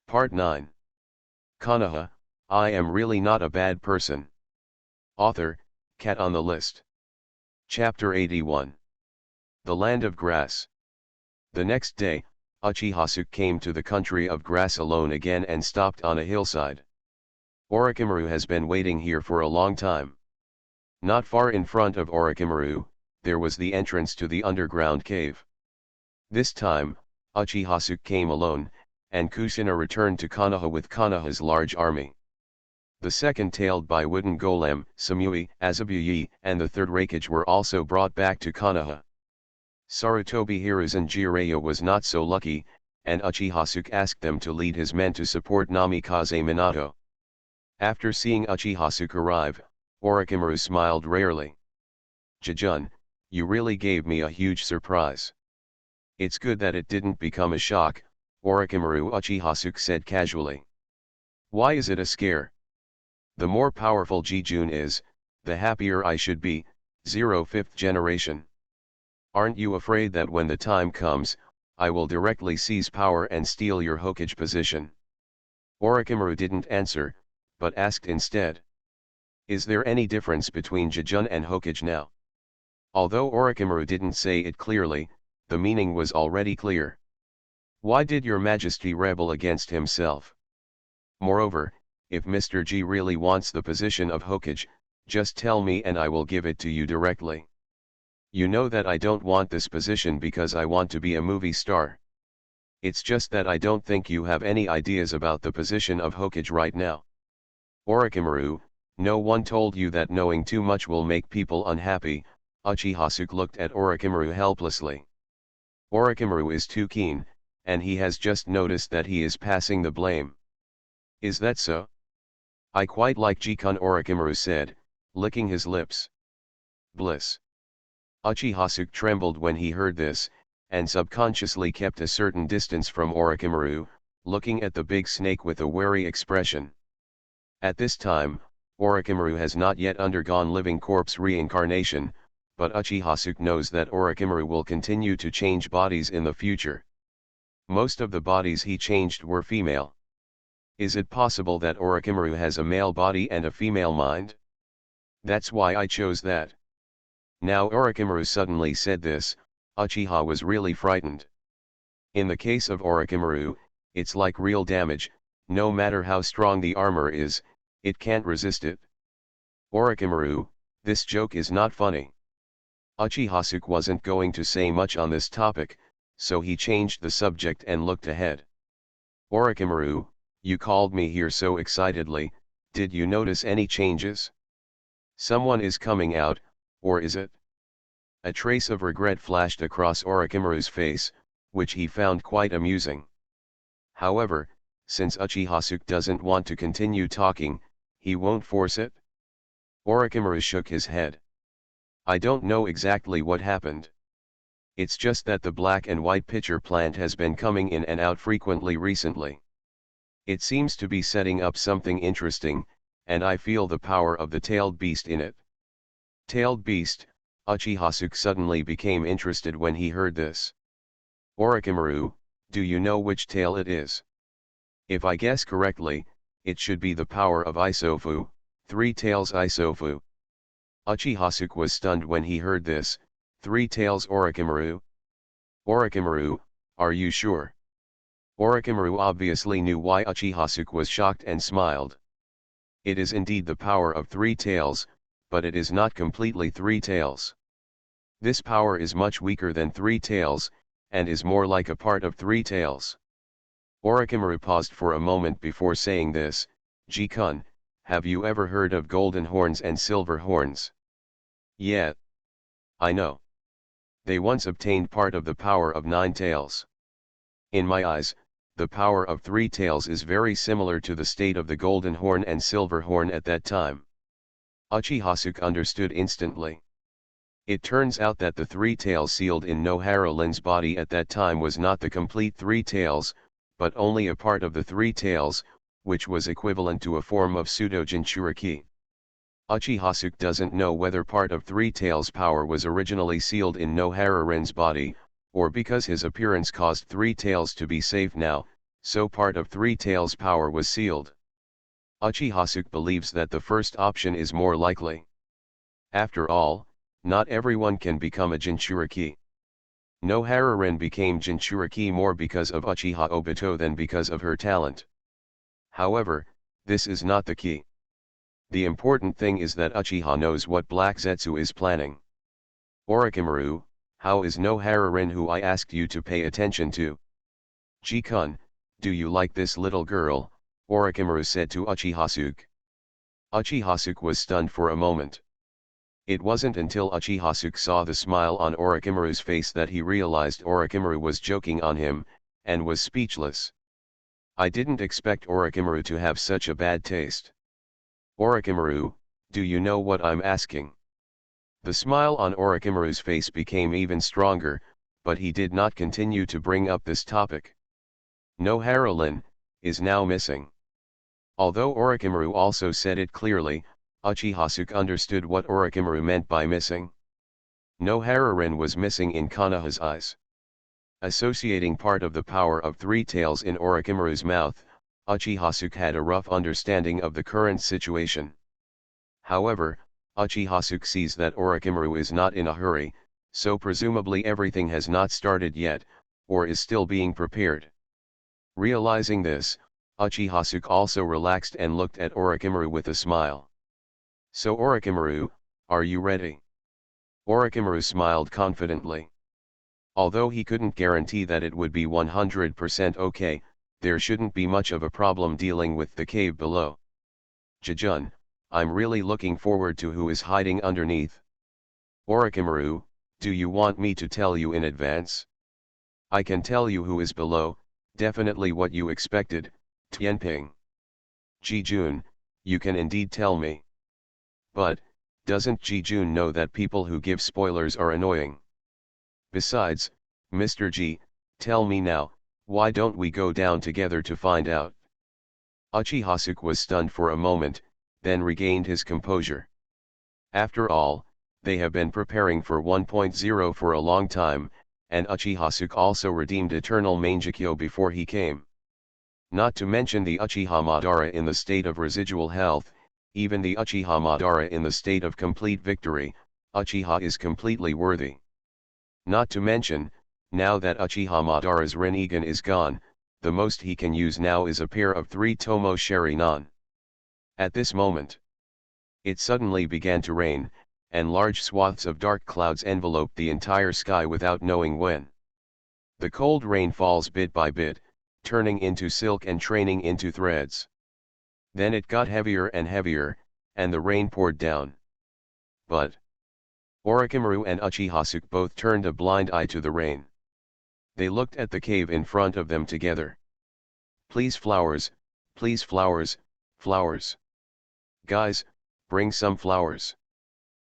Part 9. Konoha, I am really not a bad person. Author, Cat on the List. Chapter 81. The Land of Grass. The next day, Uchiha came to the country of grass alone again and stopped on a hillside. Orochimaru has been waiting here for a long time. Not far in front of Orochimaru, there was the entrance to the underground cave. This time, Uchiha came alone, and Kushina returned to Konoha with Konoha's large army. The second tailed by wooden golem, Samui, Azabuyi, and the third Raikage were also brought back to Konoha. Sarutobi Hiruzen Jiraiya was not so lucky, and Uchiha asked them to lead his men to support Namikaze Minato. After seeing Uchiha arrive, Orochimaru smiled rarely. "Jijun, you really gave me a huge surprise." "It's good that it didn't become a shock," Orochimaru Uchiha said casually. "Why is it a scare? The more powerful Jijun is, the happier I should be, 5th generation. Aren't you afraid that when the time comes, I will directly seize power and steal your Hokage position?" Orochimaru didn't answer, but asked instead. "Is there any difference between Jijun and Hokage now?" Although Orochimaru didn't say it clearly, the meaning was already clear. "Why did your majesty rebel against himself? Moreover, if Mr. G really wants the position of Hokage, just tell me and I will give it to you directly. You know that I don't want this position because I want to be a movie star. It's just that I don't think you have any ideas about the position of Hokage right now." "Orochimaru, no one told you that knowing too much will make people unhappy." Uchiha looked at Orochimaru helplessly. Orochimaru is too keen, and he has just noticed that he is passing the blame. "Is that so? I quite like Jikun," Orochimaru said, licking his lips. "Bliss." Uchiha trembled when he heard this, and subconsciously kept a certain distance from Orochimaru, looking at the big snake with a wary expression. At this time, Orochimaru has not yet undergone living corpse reincarnation, but Uchiha knows that Orochimaru will continue to change bodies in the future. Most of the bodies he changed were female. Is it possible that Orochimaru has a male body and a female mind? That's why I chose that. Now Orochimaru suddenly said this, Uchiha was really frightened. In the case of Orochimaru, it's like real damage, no matter how strong the armor is, it can't resist it. "Orochimaru, this joke is not funny." Uchiha wasn't going to say much on this topic, so he changed the subject and looked ahead. "Orochimaru, you called me here so excitedly, did you notice any changes? Someone is coming out, or is it?" A trace of regret flashed across Orochimaru's face, which he found quite amusing. However, since Uchiha doesn't want to continue talking, he won't force it. Orochimaru shook his head. "I don't know exactly what happened. It's just that the black and white pitcher plant has been coming in and out frequently recently. It seems to be setting up something interesting, and I feel the power of the tailed beast in it." "Tailed beast?" Uchiha suddenly became interested when he heard this. "Orochimaru, do you know which tail it is? If I guess correctly, it should be the power of Isofu, 3 tails Isofu." Uchiha was stunned when he heard this. 3 tails Orochimaru? "Orochimaru, are you sure?" Orochimaru obviously knew why Uchiha was shocked and smiled. "It is indeed the power of 3 tails, but it is not completely 3 tails. This power is much weaker than 3 tails, and is more like a part of 3 tails." Orochimaru paused for a moment before saying this. "Jikun, have you ever heard of golden horns and silver horns?" "Yeah. I know. They once obtained part of the power of 9 tails. In my eyes, the power of 3 tails is very similar to the state of the golden horn and silver horn at that time." Uchiha understood instantly. It turns out that the 3 tails sealed in Nohara Lin's body at that time was not the complete 3 tails, but only a part of the 3 tails, which was equivalent to a form of pseudo-Jinchuriki. Uchiha doesn't know whether part of 3 tails power was originally sealed in Nohara Rin's body, or because his appearance caused 3 tails to be safe now, so part of Three Tails' power was sealed. Uchiha believes that the first option is more likely. After all, not everyone can become a Jinchuriki. No Hararin became Jinchuriki more because of Uchiha Obito than because of her talent. However, this is not the key. The important thing is that Uchiha knows what Black Zetsu is planning. Orochimaru, how is no Hararin who I asked you to pay attention to? Ji-kun, do you like this little girl? Orochimaru said to Uchiha. Uchiha was stunned for a moment. It wasn't until Uchiha saw the smile on Orochimaru's face that he realized Orochimaru was joking on him, and was speechless. I didn't expect Orochimaru to have such a bad taste. Orochimaru, do you know what I'm asking? The smile on Orochimaru's face became even stronger, but he did not continue to bring up this topic. No Hararin is now missing. Although Orochimaru also said it clearly, Uchiha understood what Orochimaru meant by missing. No Hararin was missing in Konoha's eyes. Associating part of the power of Three Tails in Orochimaru's mouth, Uchiha had a rough understanding of the current situation. However, Uchiha sees that Orochimaru is not in a hurry, so presumably everything has not started yet, or is still being prepared. Realizing this, Uchiha also relaxed and looked at Orochimaru with a smile. So Orochimaru, are you ready? Orochimaru smiled confidently. Although he couldn't guarantee that it would be 100% okay, there shouldn't be much of a problem dealing with the cave below. Jijun, I'm really looking forward to who is hiding underneath. Orochimaru, do you want me to tell you in advance? I can tell you who is below, definitely what you expected, Tianping. Jijun, you can indeed tell me. But, doesn't Jijun know that people who give spoilers are annoying? Besides, Mr. G, tell me now, why don't we go down together to find out? Uchiha was stunned for a moment, then regained his composure. After all, they have been preparing for 1.0 for a long time, and Uchiha also redeemed Eternal Mangekyo before he came. Not to mention the Uchiha Madara in the state of residual health, even the Uchiha Madara in the state of complete victory, Uchiha is completely worthy. Not to mention, now that Uchiha Madara's Rinnegan is gone, the most he can use now is a pair of 3 Tomo Sharingan. At this moment, it suddenly began to rain, and large swaths of dark clouds enveloped the entire sky without knowing when. The cold rain falls bit by bit, turning into silk and training into threads. Then it got heavier and heavier, and the rain poured down. But Orochimaru and Uchiha both turned a blind eye to the rain. They looked at the cave in front of them together. Please flowers, flowers. Guys, bring some flowers.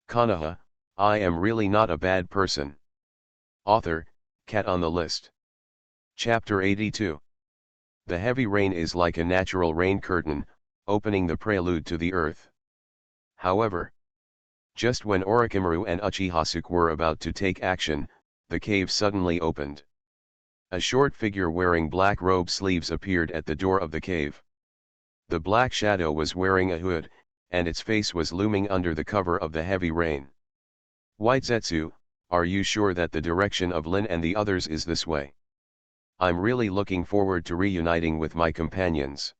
Konoha, I am really not a bad person. Author, Cat on the List. Chapter 82. The heavy rain is like a natural rain curtain, opening the prelude to the earth. However, just when Orochimaru and Uchiha were about to take action, the cave suddenly opened. A short figure wearing black robe sleeves appeared at the door of the cave. The black shadow was wearing a hood, and its face was looming under the cover of the heavy rain. White Zetsu, are you sure that the direction of Lin and the others is this way? I'm really looking forward to reuniting with my companions.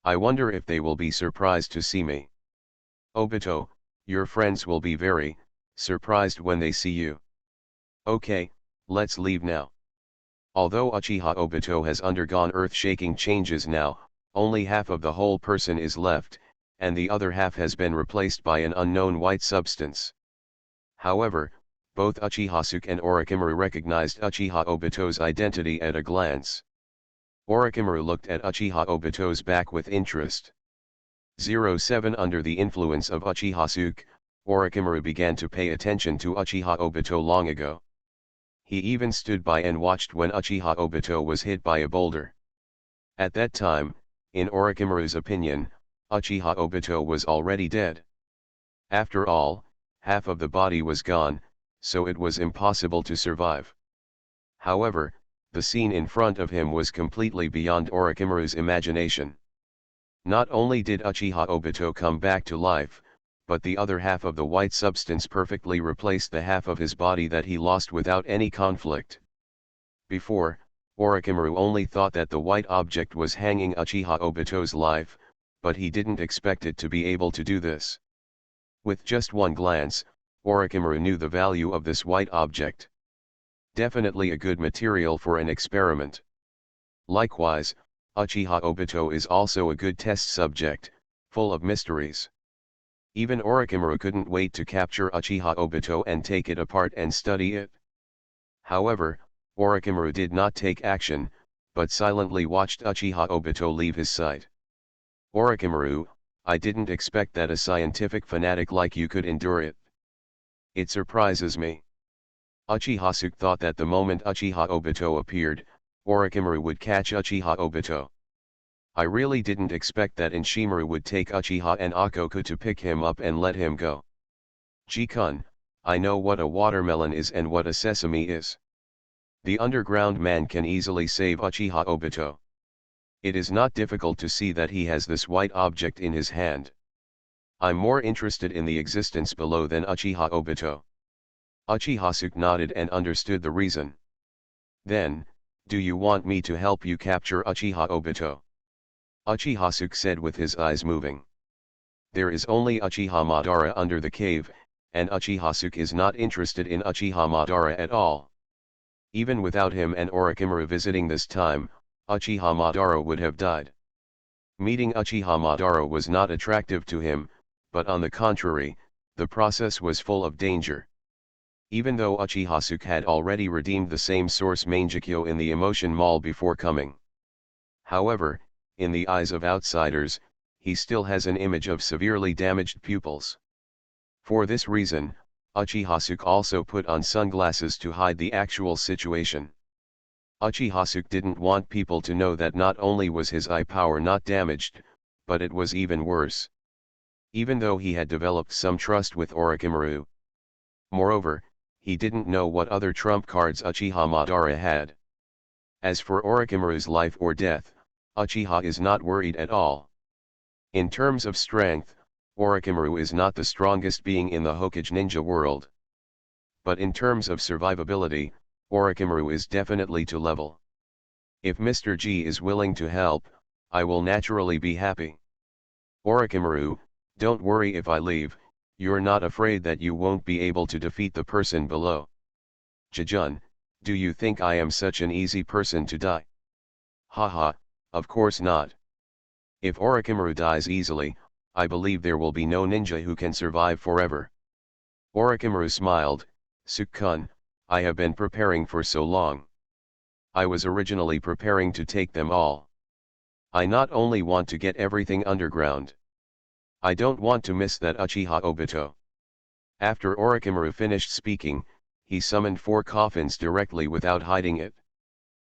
I wonder if they will be surprised to see me. Obito, your friends will be very surprised when they see you. Okay, let's leave now. Although Uchiha Obito has undergone earth-shaking changes now, only half of the whole person is left, and the other half has been replaced by an unknown white substance. However, both Uchiha and Orochimaru recognized Uchiha Obito's identity at a glance. Orochimaru looked at Uchiha Obito's back with interest. 07 Under the influence of Uchiha, Orochimaru began to pay attention to Uchiha Obito long ago. He even stood by and watched when Uchiha Obito was hit by a boulder. At that time, in Orochimaru's opinion, Uchiha Obito was already dead. After all, half of the body was gone, so it was impossible to survive. However, The scene in front of him was completely beyond Orochimaru's imagination. Not only did Uchiha Obito come back to life, but the other half of the white substance perfectly replaced the half of his body that he lost without any conflict. Before, Orochimaru only thought that the white object was hanging Uchiha Obito's life, but he didn't expect it to be able to do this. With just one glance, Orochimaru knew the value of this white object. Definitely a good material for an experiment. Likewise, Uchiha Obito is also a good test subject, full of mysteries. Even Orochimaru couldn't wait to capture Uchiha Obito and take it apart and study it. However, Orochimaru did not take action, but silently watched Uchiha Obito leave his sight. Orochimaru, I didn't expect that a scientific fanatic like you could endure it. It surprises me. Uchiha Sasuke thought that the moment Uchiha Obito appeared, Orochimaru would catch Uchiha Obito. I really didn't expect that Orochimaru would take Uchiha and Akoku to pick him up and let him go. Ji-kun, I know what a watermelon is and what a sesame is. The underground man can easily save Uchiha Obito. It is not difficult to see that he has this white object in his hand. I'm more interested in the existence below than Uchiha Obito. Uchiha Sasuke nodded and understood the reason. Then, do you want me to help you capture Uchiha Obito? Uchiha Sasuke said with his eyes moving. There is only Uchiha Madara under the cave, and Uchiha Sasuke is not interested in Uchiha Madara at all. Even without him and Orochimaru visiting this time, Uchiha Madara would have died. Meeting Uchiha Madara was not attractive to him, but on the contrary, the process was full of danger. Even though Uchiha Sasuke had already redeemed the same source Mangekyo in the Emotion Mall before coming. However, in the eyes of outsiders, he still has an image of severely damaged pupils. For this reason, Uchiha Sasuke also put on sunglasses to hide the actual situation. Uchiha Sasuke didn't want people to know that not only was his eye power not damaged, but it was even worse. Even though he had developed some trust with Orochimaru. Moreover, he didn't know what other trump cards Uchiha Madara had. As for Orochimaru's life or death, Uchiha is not worried at all. In terms of strength, Orochimaru is not the strongest being in the Hokage ninja world. But in terms of survivability, Orochimaru is definitely to level. If Mr. G is willing to help, I will naturally be happy. Orochimaru, don't worry if I leave, you're not afraid that you won't be able to defeat the person below. Jijun, do you think I am such an easy person to die? Haha, of course not. If Orochimaru dies easily, I believe there will be no ninja who can survive forever. Orochimaru smiled, Sasuke-kun, I have been preparing for so long. I was originally preparing to take them all. I not only want to get everything underground. I don't want to miss that Uchiha Obito. After Orochimaru finished speaking, he summoned 4 coffins directly without hiding it.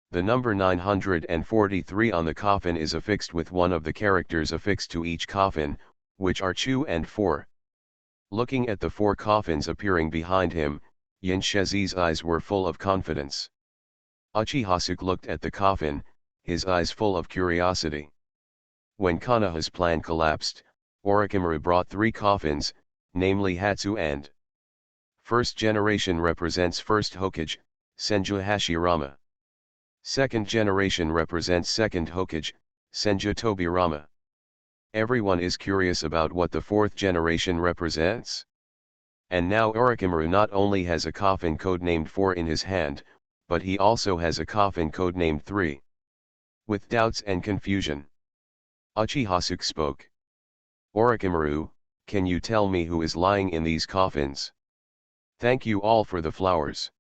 The number 943 on the coffin is affixed with one of the characters affixed to each coffin, which are Chu and 4. Looking at the 4 coffins appearing behind him, Yin Shezi's eyes were full of confidence. Uchiha Sasuke looked at the coffin, his eyes full of curiosity. When Konoha's plan collapsed, Orochimaru brought 3 coffins, namely Hatsu and First generation represents First Hokage, Senju Hashirama. Second generation represents Second Hokage, Senju Tobirama. Everyone is curious about what the 4th generation represents. And now Orochimaru not only has a coffin codenamed 4 in his hand, but he also has a coffin codenamed 3. With doubts and confusion, Uchiha Sasuke spoke. Orochimaru, can you tell me who is lying in these coffins? Thank you all for the flowers.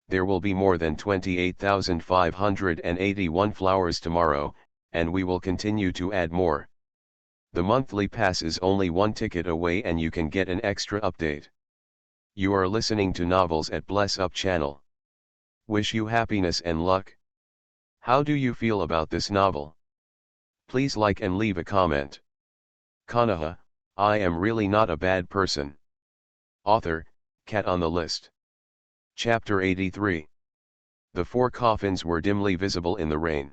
There will be more than 28,581 flowers tomorrow, and we will continue to add more. The monthly pass is only 1 ticket away and you can get an extra update. You are listening to Novels at Bless Up channel. Wish you happiness and luck. How do you feel about this novel? Please like and leave a comment. Konoha, I am really not a bad person. Author, Cat on the List. Chapter 83. The 4 coffins were dimly visible in the rain.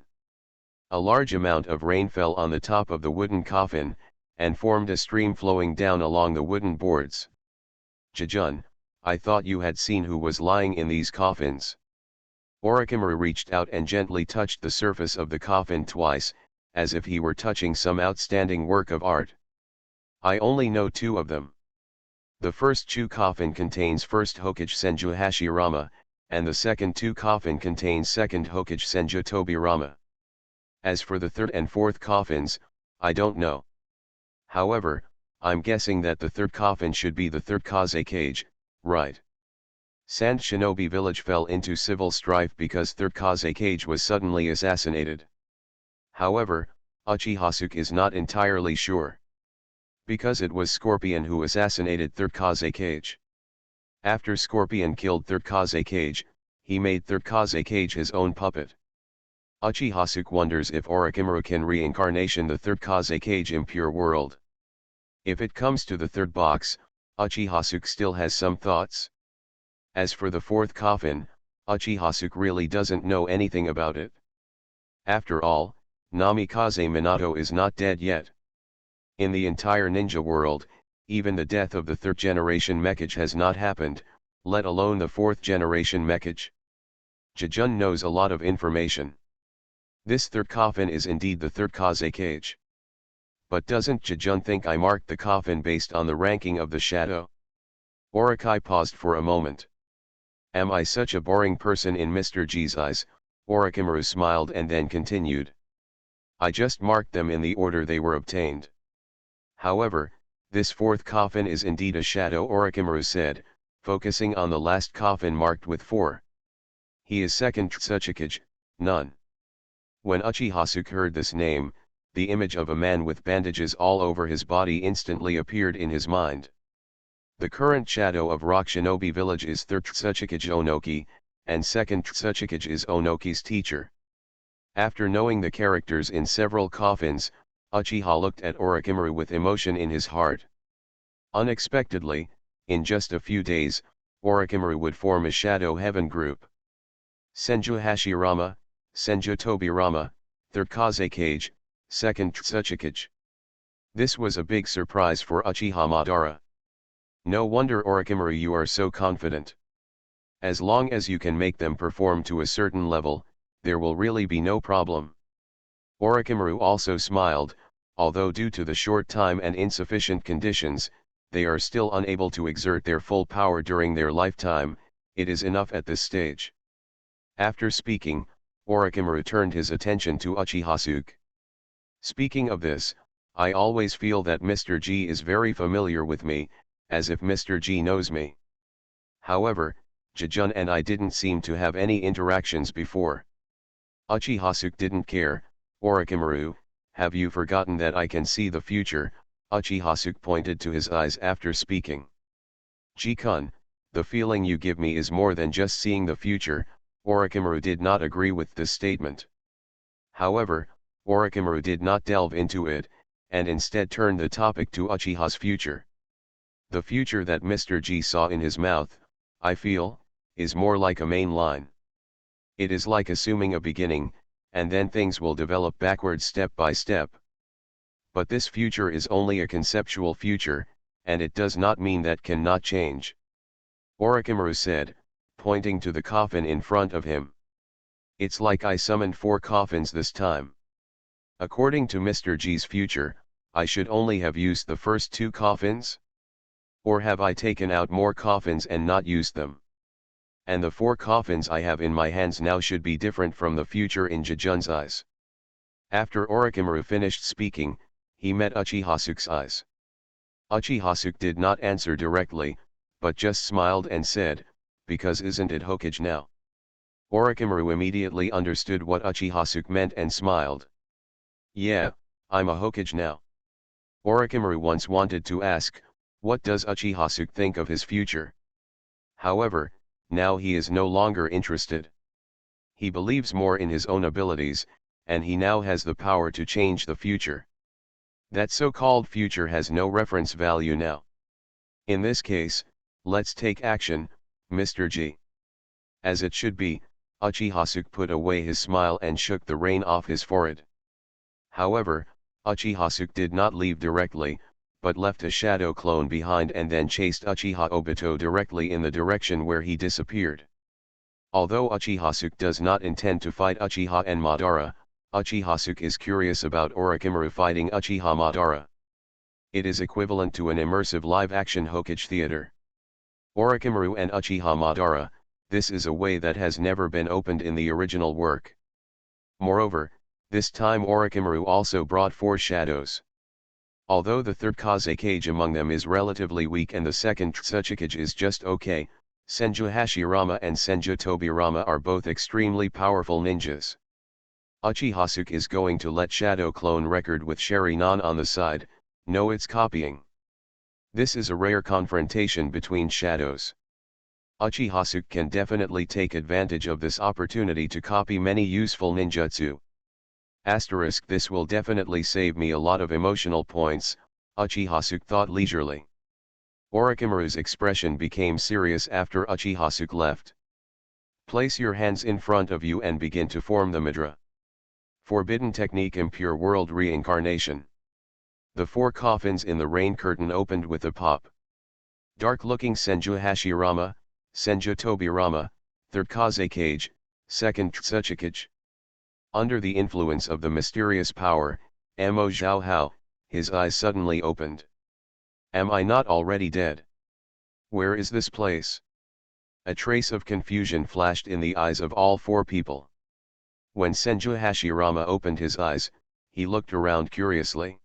A large amount of rain fell on the top of the wooden coffin, and formed a stream flowing down along the wooden boards. Jejun, I thought you had seen who was lying in these coffins. Orochimaru reached out and gently touched the surface of the coffin twice, as if he were touching some outstanding work of art. I only know 2 of them. The first Chu coffin contains first Hokage Senju Hashirama, and the second Chu coffin contains second Hokage Senju Tobirama. As for the third and fourth coffins, I don't know. However, I'm guessing that the third coffin should be the third Kazekage, right? Sand Shinobi village fell into civil strife because third Kazekage was suddenly assassinated. However, Uchihasuke is not entirely sure. Because it was Scorpion who assassinated third Kazekage. After Scorpion killed third Kazekage, he made third Kazekage his own puppet. Uchihasuke wonders if Orochimaru can reincarnation the third Kazekage impure world. If it comes to the third box, Uchihasuke still has some thoughts. As for the fourth coffin, Uchihasuke really doesn't know anything about it. After all, Namikaze Minato is not dead yet. In the entire ninja world, even the death of the third generation Mekage has not happened, let alone the fourth generation Mekage. Jejun knows a lot of information. This third coffin is indeed the third Kazekage. But doesn't Jejun think I marked the coffin based on the ranking of the shadow? Orochi paused for a moment. Am I such a boring person in Mr. G's eyes? Orochimaru smiled and then continued. I just marked them in the order they were obtained. However, this fourth coffin is indeed a shadow, Orochimaru said, focusing on the last coffin marked with 4. He is second Tsuchikage, none. When Uchihasuke heard this name, the image of a man with bandages all over his body instantly appeared in his mind. The current shadow of Rock Shinobi village is third Tsuchikage Onoki, and second Tsuchikage is Onoki's teacher. After knowing the characters in several coffins, Uchiha looked at Orochimaru with emotion in his heart. Unexpectedly, in just a few days, Orochimaru would form a Shadow Heaven group. Senju Hashirama, Senju Tobirama, third Kazekage, second Tsuchikage. This was a big surprise for Uchiha Madara. No wonder Orochimaru you are so confident. As long as you can make them perform to a certain level, there will really be no problem. Orochimaru also smiled, although due to the short time and insufficient conditions, they are still unable to exert their full power during their lifetime, it is enough at this stage. After speaking, Orochimaru turned his attention to Uchihasuke. Speaking of this, I always feel that Mr. G is very familiar with me, as if Mr. G knows me. However, Jejun and I didn't seem to have any interactions before. Uchihasuke didn't care. Orochimaru, have you forgotten that I can see the future? Uchihasuke pointed to his eyes after speaking. Ji-kun, the feeling you give me is more than just seeing the future. Orochimaru did not agree with this statement. However, Orochimaru did not delve into it, and instead turned the topic to Uchiha's future. The future that Mr. G saw in his mouth, I feel, is more like a main line. It is like assuming a beginning, and then things will develop backwards step by step. But this future is only a conceptual future, and it does not mean that cannot change. Orochimaru said, pointing to the coffin in front of him. It's like I summoned 4 coffins this time. According to Mr. G's future, I should only have used the first 2 coffins? Or have I taken out more coffins and not used them? And the 4 coffins I have in my hands now should be different from the future in Jejun's eyes. After Orochimaru finished speaking, he met Uchihasuke's eyes. Uchihasuke did not answer directly, but just smiled and said, because isn't it Hokage now? Orochimaru immediately understood what Uchihasuke meant and smiled. Yeah, I'm a Hokage now. Orochimaru once wanted to ask, what does Uchihasuke think of his future? However, now he is no longer interested. He believes more in his own abilities, and he now has the power to change the future. That so-called future has no reference value now. In this case, let's take action, Mr. G. As it should be, Uchihasuke put away his smile and shook the rain off his forehead. However, Uchihasuke did not leave directly, but left a shadow clone behind and then chased Uchiha Obito directly in the direction where he disappeared. Although Uchihasuke does not intend to fight Uchiha and Madara, Uchihasuke is curious about Orochimaru fighting Uchiha Madara. It is equivalent to an immersive live-action Hokage theater. Orochimaru and Uchiha Madara, this is a way that has never been opened in the original work. Moreover, this time Orochimaru also brought 4 shadows. Although the third Kazekage among them is relatively weak and the second Tsuchikage is just okay, Senju Hashirama and Senju Tobirama are both extremely powerful ninjas. Uchihasuke is going to let Shadow clone record with Sharingan on the side, no it's copying. This is a rare confrontation between shadows. Uchihasuke can definitely take advantage of this opportunity to copy many useful ninjutsu. Asterisk, this will definitely save me a lot of emotional points, Uchihasuke thought leisurely. Orochimaru's expression became serious after Uchihasuke left. Place your hands in front of you and begin to form the mudra. Forbidden technique, impure world reincarnation. The 4 coffins in the rain curtain opened with a pop. Dark-looking Senju Hashirama, Senju Tobirama, 3rd Kazekage, 2nd Tsuchikage. Under the influence of the mysterious power, Mo Zhao Hao, his eyes suddenly opened. Am I not already dead? Where is this place? A trace of confusion flashed in the eyes of all 4 people. When Senju Hashirama opened his eyes, he looked around curiously.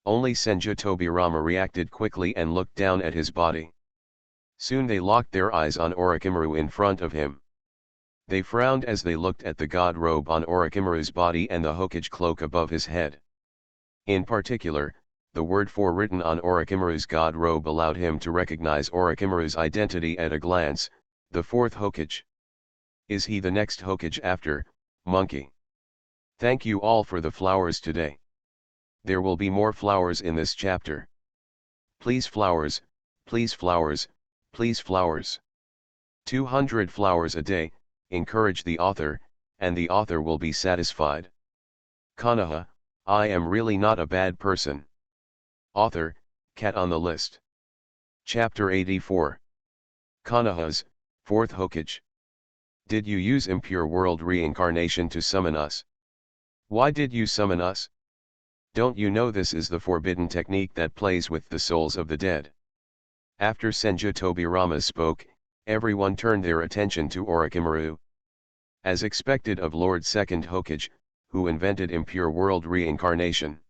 Only Senju Tobirama reacted quickly and looked down at his body. Soon they locked their eyes on Orochimaru in front of him. They frowned as they looked at the god robe on Orochimaru's body and the Hokage cloak above his head. In particular, the word 4 written on Orochimaru's god robe allowed him to recognize Orochimaru's identity at a glance, the 4th Hokage. Is he the next Hokage after, Monkey? Thank you all for the flowers today. There will be more flowers in this chapter. Please flowers, please flowers, please flowers. 200 flowers a day, encourage the author, and the author will be satisfied. Konoha, I am really not a bad person. Author, Cat on the list. Chapter 84. Konoha's, 4th Hokage. Did you use impure world reincarnation to summon us? Why did you summon us? Don't you know this is the forbidden technique that plays with the souls of the dead? After Senju Tobirama spoke, everyone turned their attention to Orochimaru. As expected of Lord 2nd Hokage, who invented impure world reincarnation.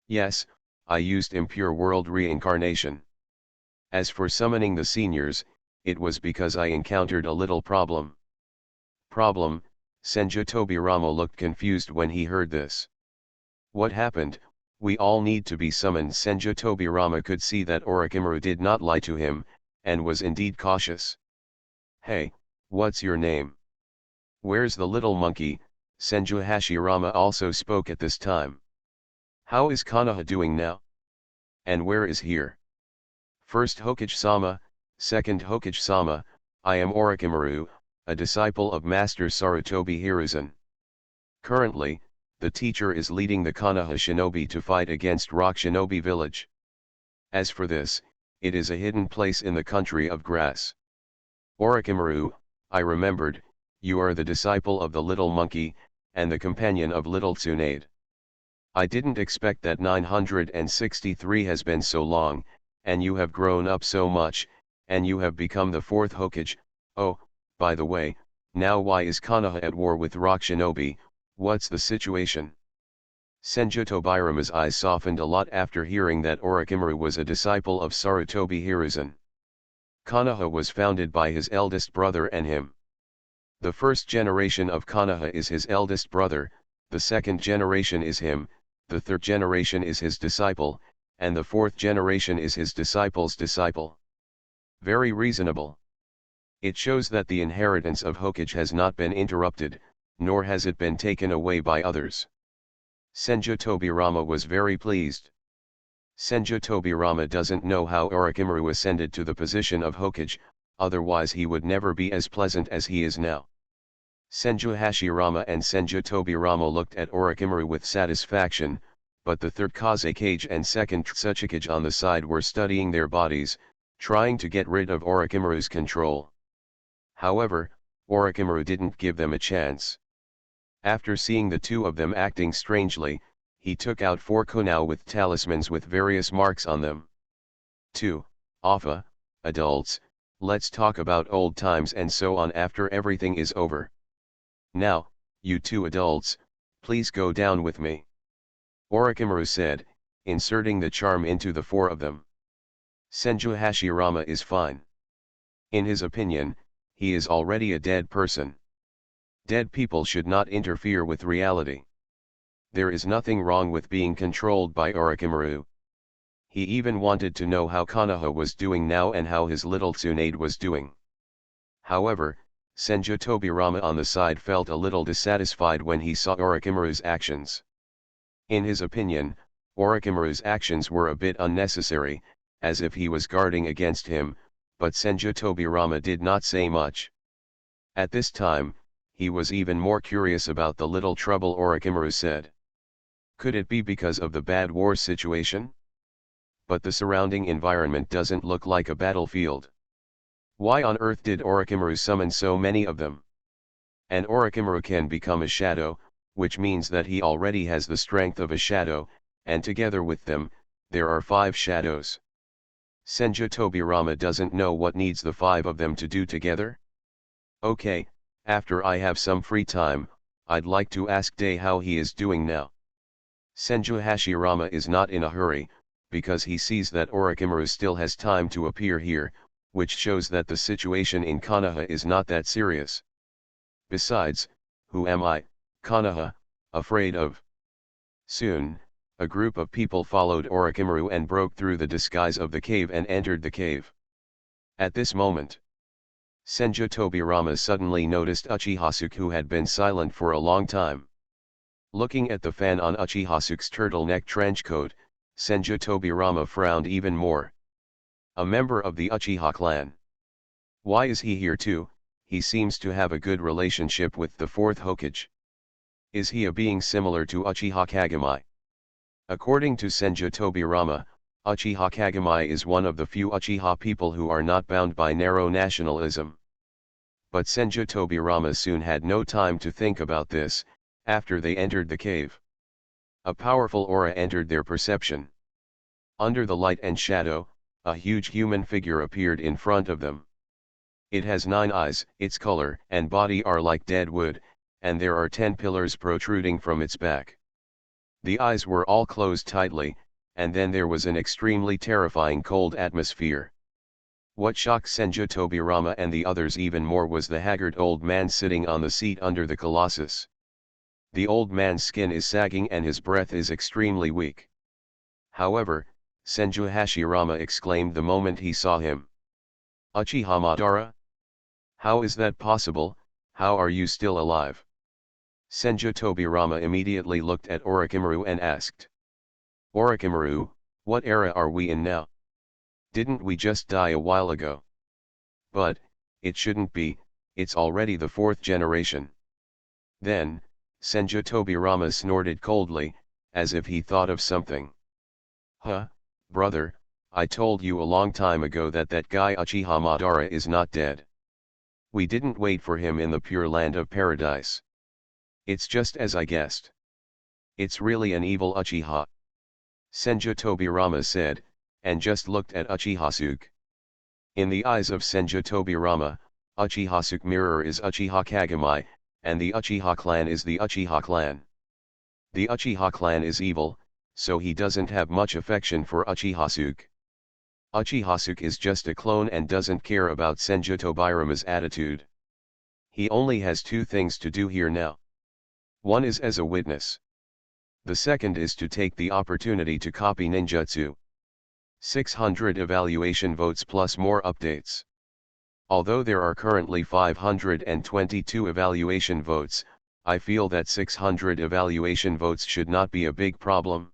Yes, I used impure world reincarnation. As for summoning the seniors, it was because I encountered a little problem. Problem? Senju Tobirama looked confused when he heard this. What happened? We all need to be summoned. Senju Tobirama could see that Orochimaru did not lie to him, and was indeed cautious. Hey, what's your name? Where's the little monkey? Senju Hashirama also spoke at this time. How is Konoha doing now? And where is here? 1st Hokage-sama, 2nd Hokage-sama, I am Orochimaru, a disciple of Master Sarutobi Hiruzen. Currently, the teacher is leading the Konoha shinobi to fight against Rock Shinobi village. As for this, it is a hidden place in the country of grass. Orochimaru, I remembered, you are the disciple of the little monkey, and the companion of little Tsunade. I didn't expect that 963 has been so long, and you have grown up so much, and you have become the 4th Hokage. Oh, by the way, now why is Konoha at war with Rock Shinobi? What's the situation? Senju Tobirama's eyes softened a lot after hearing that Orochimaru was a disciple of Sarutobi Hiruzen. Konoha was founded by his eldest brother and him. The 1st generation of Konoha is his eldest brother, the 2nd generation is him, the 3rd generation is his disciple, and the 4th generation is his disciple's disciple. Very reasonable. It shows that the inheritance of Hokage has not been interrupted, nor has it been taken away by others. Senju Tobirama was very pleased. Senju Tobirama doesn't know how Orochimaru ascended to the position of Hokage, otherwise he would never be as pleasant as he is now. Senju Hashirama and Senju Tobirama looked at Orochimaru with satisfaction, but the third Kazekage and second Tsuchikage on the side were studying their bodies, trying to get rid of Orochimaru's control. However, Orochimaru didn't give them a chance. After seeing the two of them acting strangely, he took out 4 Konoha with talismans with various marks on them. 2. Alpha, adults, let's talk about old times and so on after everything is over. Now, you 2 adults, please go down with me. Orochimaru said, inserting the charm into the 4 of them. Senju Hashirama is fine. In his opinion, he is already a dead person. Dead people should not interfere with reality. There is nothing wrong with being controlled by Orochimaru. He even wanted to know how Konoha was doing now and how his little Tsunade was doing. However, Senju Tobirama on the side felt a little dissatisfied when he saw Orochimaru's actions. In his opinion, Orochimaru's actions were a bit unnecessary, as if he was guarding against him, but Senju Tobirama did not say much. At this time, he was even more curious about the little trouble Orochimaru said. Could it be because of the bad war situation? But the surrounding environment doesn't look like a battlefield. Why on earth did Orochimaru summon so many of them? And Orochimaru can become a shadow, which means that he already has the strength of a shadow, and together with them, there are 5 shadows. Senju Tobirama doesn't know what needs the 5 of them to do together? Okay, after I have some free time, I'd like to ask Day how he is doing now. Senju Hashirama is not in a hurry, because he sees that Orochimaru still has time to appear here, which shows that the situation in Konoha is not that serious. Besides, who am I, Konoha, afraid of? Soon, a group of people followed Orochimaru and broke through the disguise of the cave and entered the cave. At this moment, Senju Tobirama suddenly noticed Uchihasuke, who had been silent for a long time. Looking at the fan on Uchihasuke's turtleneck trenchcoat, Senju Tobirama frowned even more. A member of the Uchiha clan. Why is he here too? He seems to have a good relationship with the 4th Hokage. Is he a being similar to Uchiha Kagami? According to Senju Tobirama, Uchiha Kagami is one of the few Uchiha people who are not bound by narrow nationalism. But Senju Tobirama soon had no time to think about this, after they entered the cave. A powerful aura entered their perception. Under the light and shadow, a huge human figure appeared in front of them. It has 9 eyes, its color and body are like dead wood, and there are 10 pillars protruding from its back. The eyes were all closed tightly, and then there was an extremely terrifying cold atmosphere. What shocked Senju Tobirama and the others even more was the haggard old man sitting on the seat under the colossus. The old man's skin is sagging and his breath is extremely weak. However, Senju Hashirama exclaimed the moment he saw him. Uchiha Madara? How is that possible? How are you still alive? Senju Tobirama immediately looked at Orochimaru and asked. Orochimaru, what era are we in now? Didn't we just die a while ago? But, it shouldn't be, it's already the 4th generation. Then, Senju Tobirama snorted coldly, as if he thought of something. Huh, brother, I told you a long time ago that that guy Uchiha Madara is not dead. We didn't wait for him in the pure land of paradise. It's just as I guessed. It's really an evil Uchiha. Senju Tobirama said, and just looked at Uchihasuke. In the eyes of Senju Tobirama, Uchihasuke mirror is Uchiha Kagami, and the Uchiha clan is the Uchiha clan. The Uchiha clan is evil, so he doesn't have much affection for Uchihasuke. Uchihasuke is just a clone and doesn't care about Senju Tobirama's attitude. He only has 2 things to do here now. One is as a witness. The second is to take the opportunity to copy ninjutsu. 600 evaluation votes plus more updates. Although there are currently 522 evaluation votes, I feel that 600 evaluation votes should not be a big problem.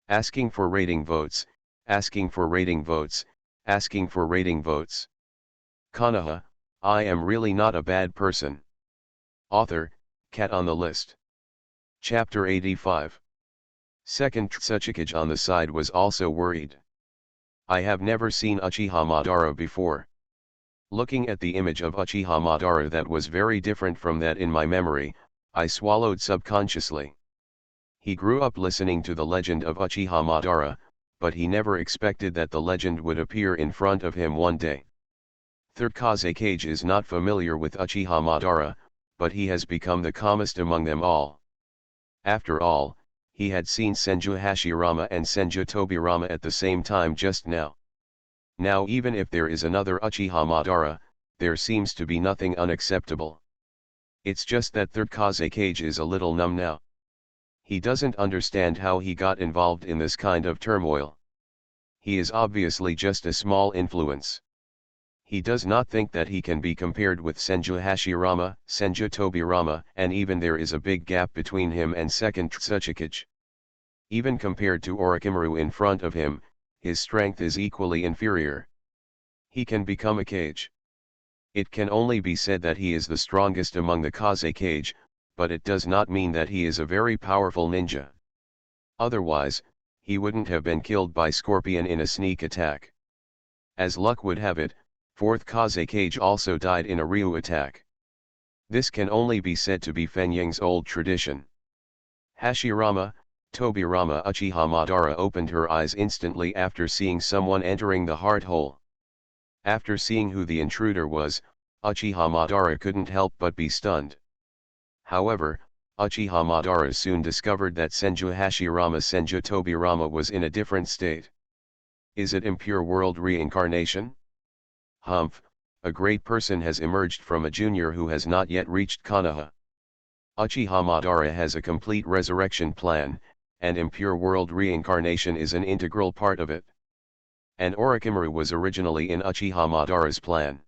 Asking for rating votes, asking for rating votes, asking for rating votes. Konoha, I am really not a bad person. Author, Cat on the List. Chapter 85. Second Tsuchikage on the side was also worried. I have never seen Uchiha Madara before. Looking at the image of Uchiha Madara that was very different from that in my memory, I swallowed subconsciously. He grew up listening to the legend of Uchiha Madara, but he never expected that the legend would appear in front of him one day. Third Kazekage is not familiar with Uchiha Madara, but he has become the calmest among them all. After all, he had seen Senju Hashirama and Senju Tobirama at the same time just now. Now even if there is another Uchiha Madara, there seems to be nothing unacceptable. It's just that Third Kazekage is a little numb now. He doesn't understand how he got involved in this kind of turmoil. He is obviously just a small influence. He does not think that he can be compared with Senju Hashirama, Senju Tobirama, and even there is a big gap between him and second Tsuchikage. Even compared to Orochimaru in front of him, his strength is equally inferior. He can become a Kage. It can only be said that he is the strongest among the Kazekage, but it does not mean that he is a very powerful ninja. Otherwise, he wouldn't have been killed by Scorpion in a sneak attack. As luck would have it, fourth Kazekage also died in a Ryu attack. This can only be said to be Fenyang's old tradition. Hashirama, Tobirama Uchiha Madara opened her eyes instantly after seeing someone entering the heart hole. After seeing who the intruder was, Uchiha Madara couldn't help but be stunned. However, Uchiha Madara soon discovered that Senju Hashirama Senju Tobirama was in a different state. Is it impure world reincarnation? Humph, a great person has emerged from a junior who has not yet reached Konoha. Uchiha Madara has a complete resurrection plan, and impure world reincarnation is an integral part of it. And Orochimaru was originally in Uchiha Madara's plan.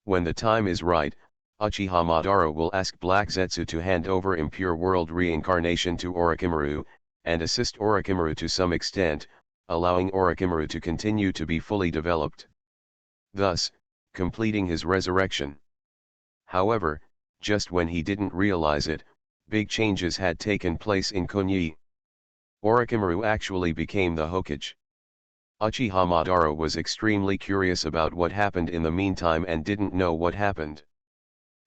When the time is right, Uchiha Madara will ask Black Zetsu to hand over impure world reincarnation to Orochimaru, and assist Orochimaru to some extent, allowing Orochimaru to continue to be fully developed, thus completing his resurrection. However, just when he didn't realize it, big changes had taken place in Konoha. Orochimaru actually became the Hokage. Uchiha Madara was extremely curious about what happened in the meantime and didn't know what happened.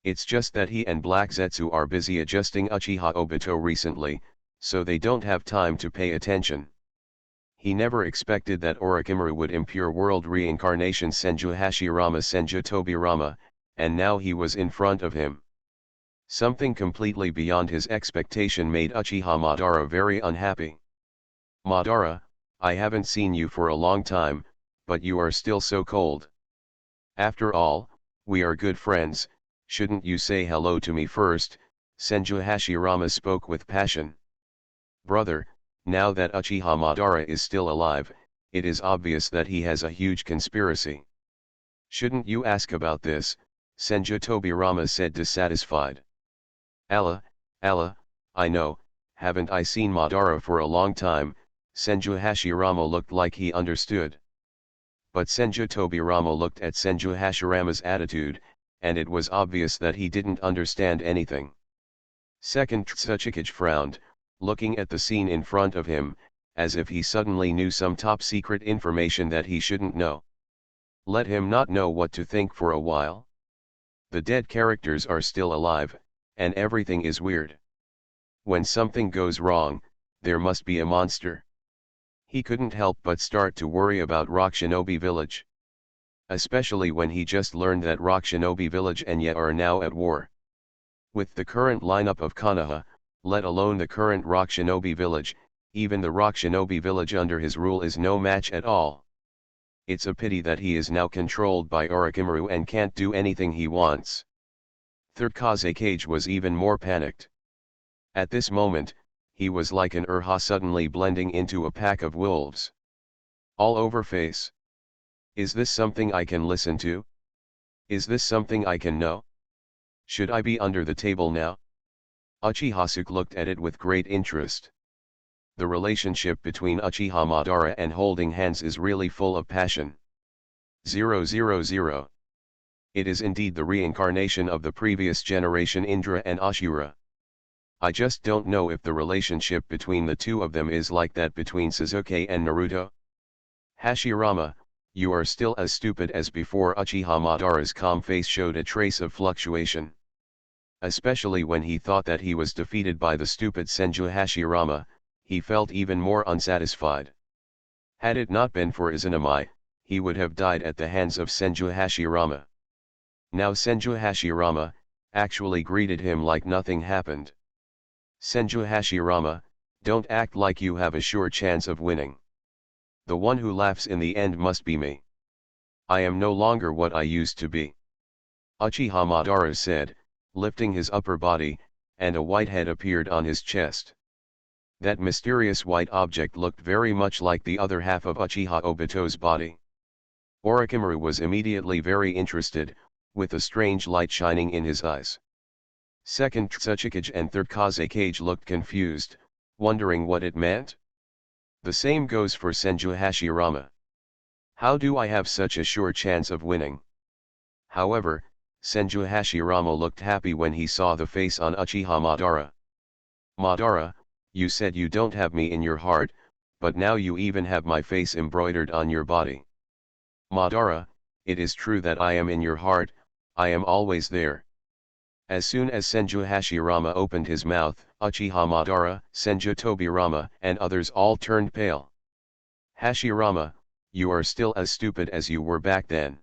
It's just that he and Black Zetsu are busy adjusting Uchiha Obito recently, so they don't have time to pay attention. He never expected that Orochimaru would impure world reincarnation Senju Hashirama Senju Tobirama, and now he was in front of him. Something completely beyond his expectation made Uchiha Madara very unhappy. Madara, I haven't seen you for a long time, but you are still so cold. After all, we are good friends, shouldn't you say hello to me first? Senju Hashirama spoke with passion. Brother, now that Uchiha Madara is still alive, it is obvious that he has a huge conspiracy. Shouldn't you ask about this? Senju Tobirama said dissatisfied. Allah, I know, haven't I seen Madara for a long time? Senju Hashirama looked like he understood. But Senju Tobirama looked at Senju Hashirama's attitude, and it was obvious that he didn't understand anything. Second Tsuchikage frowned, looking at the scene in front of him, as if he suddenly knew some top-secret information that he shouldn't know. Let him not know what to think for a while. The dead characters are still alive, and everything is weird. When something goes wrong, there must be a monster. He couldn't help but start to worry about Rock Shinobi Village. Especially when he just learned that Rock Shinobi Village and Ye are now at war. With the current lineup of Konoha, let alone the current Rock Shinobi Village, even the Rock Shinobi Village under his rule is no match at all. It's a pity that he is now controlled by Orochimaru and can't do anything he wants. Third Kazekage was even more panicked. At this moment, he was like an Urha suddenly blending into a pack of wolves. All over face. Is this something I can listen to? Is this something I can know? Should I be under the table now? Uchiha looked at it with great interest. The relationship between Uchiha Madara and holding hands is really full of passion. 000. It is indeed the reincarnation of the previous generation Indra and Ashura. I just don't know if the relationship between the two of them is like that between Sasuke and Naruto. Hashirama, you are still as stupid as before. Uchiha Madara's calm face showed a trace of fluctuation. Especially when he thought that he was defeated by the stupid Senju Hashirama, he felt even more unsatisfied. Had it not been for Izanami, he would have died at the hands of Senju Hashirama. Now Senju Hashirama actually greeted him like nothing happened. Senju Hashirama, don't act like you have a sure chance of winning. The one who laughs in the end must be me. I am no longer what I used to be. Uchiha Madara said, lifting his upper body, and a white head appeared on his chest. That mysterious white object looked very much like the other half of Uchiha Obito's body. Orochimaru was immediately very interested, with a strange light shining in his eyes. Second Tsuchikage and third Kazekage looked confused, wondering what it meant. The same goes for Senju Hashirama. How do I have such a sure chance of winning? However, Senju Hashirama looked happy when he saw the face on Uchiha Madara. Madara, you said you don't have me in your heart, but now you even have my face embroidered on your body. Madara, it is true that I am in your heart, I am always there. As soon as Senju Hashirama opened his mouth, Uchiha Madara, Senju Tobirama and others all turned pale. Hashirama, you are still as stupid as you were back then.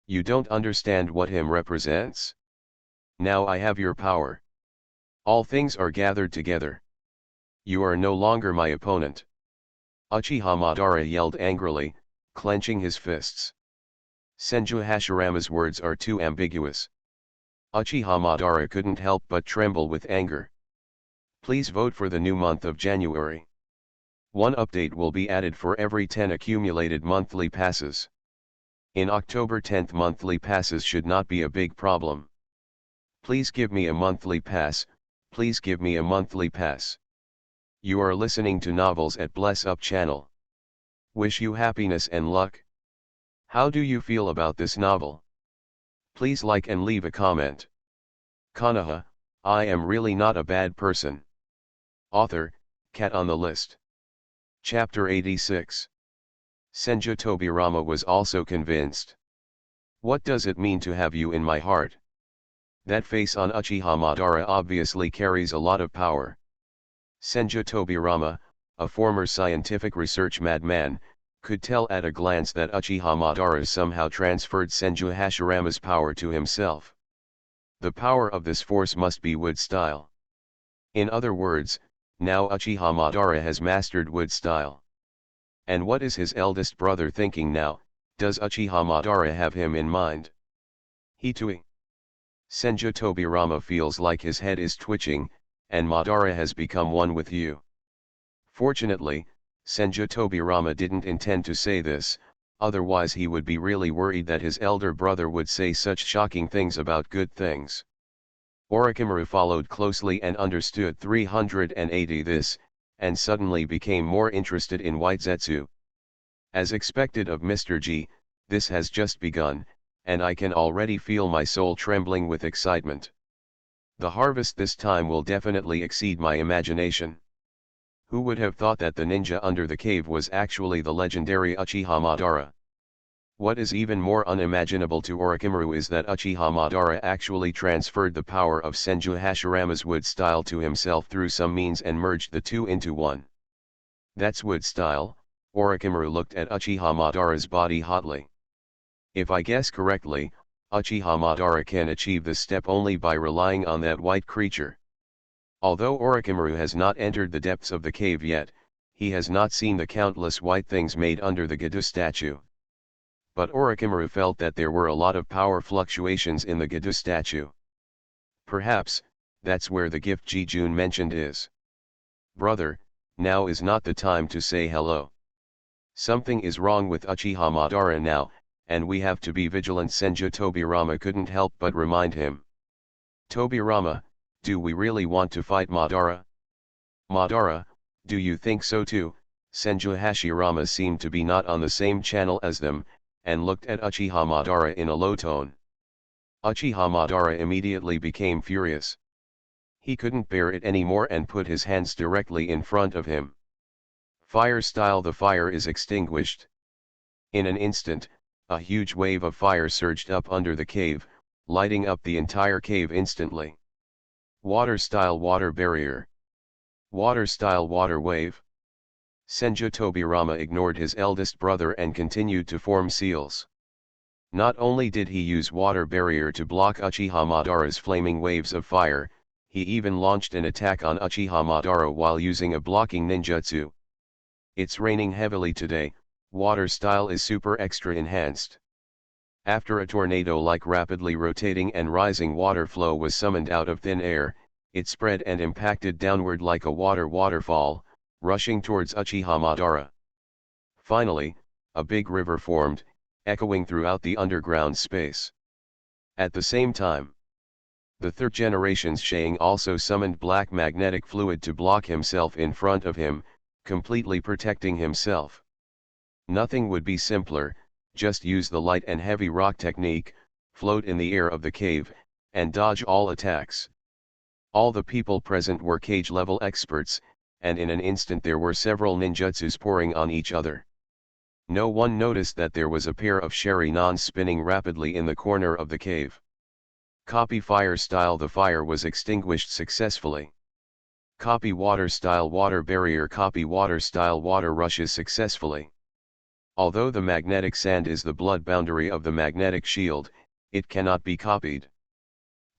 You don't understand what him represents? Now I have your power. All things are gathered together. You are no longer my opponent. Uchiha Madara yelled angrily, clenching his fists. Senju Hashirama's words are too ambiguous. Uchiha Madara couldn't help but tremble with anger. Please vote for the new month of January. One update will be added for every 10 accumulated monthly passes. In October 10th monthly passes should not be a big problem. Please give me a monthly pass, please give me a monthly pass. You are listening to Novels at Bless Up channel. Wish you happiness and luck. How do you feel about this novel? Please like and leave a comment. Konoha, I am really not a bad person. Author, Cat on the List. Chapter 86. Senju Tobirama was also convinced. What does it mean to have you in my heart? That face on Uchiha Madara obviously carries a lot of power. Senju Tobirama, a former scientific research madman, could tell at a glance that Uchiha Madara somehow transferred Senju Hashirama's power to himself. The power of this force must be wood style. In other words, now Uchiha Madara has mastered wood style. And what is his eldest brother thinking now? Does Uchiha Madara have him in mind? Hitui. Senju Tobirama feels like his head is twitching, and Madara has become one with you. Fortunately, Senju Tobirama didn't intend to say this, otherwise he would be really worried that his elder brother would say such shocking things about good things. Orochimaru followed closely and understood 380 this, and suddenly became more interested in White Zetsu. As expected of Mr. G, this has just begun, and I can already feel my soul trembling with excitement. The harvest this time will definitely exceed my imagination. Who would have thought that the ninja under the cave was actually the legendary Uchiha Madara? What is even more unimaginable to Orochimaru is that Uchiha Madara actually transferred the power of Senju Hashirama's wood style to himself through some means and merged the two into one. That's wood style. Orochimaru looked at Uchiha Madara's body hotly. If I guess correctly, Uchiha Madara can achieve this step only by relying on that white creature. Although Orochimaru has not entered the depths of the cave yet, he has not seen the countless white things made under the Gedo statue. But Orochimaru felt that there were a lot of power fluctuations in the Gedo statue. Perhaps, that's where the gift Ji-jun mentioned is. Brother, now is not the time to say hello. Something is wrong with Uchiha Madara now, and we have to be vigilant. Senju Tobirama couldn't help but remind him. Tobirama, do we really want to fight Madara? Madara, do you think so too? Senju Hashirama seemed to be not on the same channel as them, and looked at Uchiha Madara in a low tone. Uchiha Madara immediately became furious. He couldn't bear it anymore and put his hands directly in front of him. Fire style. The fire is extinguished. In an instant, a huge wave of fire surged up under the cave, lighting up the entire cave instantly. Water style. Water barrier. Water style. Water wave. Senju Tobirama ignored his eldest brother and continued to form seals. Not only did he use water barrier to block Uchiha Madara's flaming waves of fire, he even launched an attack on Uchiha Madara while using a blocking ninjutsu. It's raining heavily today. Water style is super extra enhanced. After a tornado-like rapidly rotating and rising water flow was summoned out of thin air, it spread and impacted downward like a waterfall, rushing towards Uchiha Madara. Finally, a big river formed, echoing throughout the underground space. At the same time, the third generation's Shaing also summoned black magnetic fluid to block himself in front of him, completely protecting himself. Nothing would be simpler. Just use the light and heavy rock technique, float in the air of the cave, and dodge all attacks. All the people present were cage-level experts, and in an instant there were several ninjutsus pouring on each other. No one noticed that there was a pair of Sharinans spinning rapidly in the corner of the cave. Copy fire style. The fire was extinguished successfully. Copy water style. Water barrier. Copy water style. Water rushes successfully. Although the magnetic sand is the blood boundary of the magnetic shield, it cannot be copied.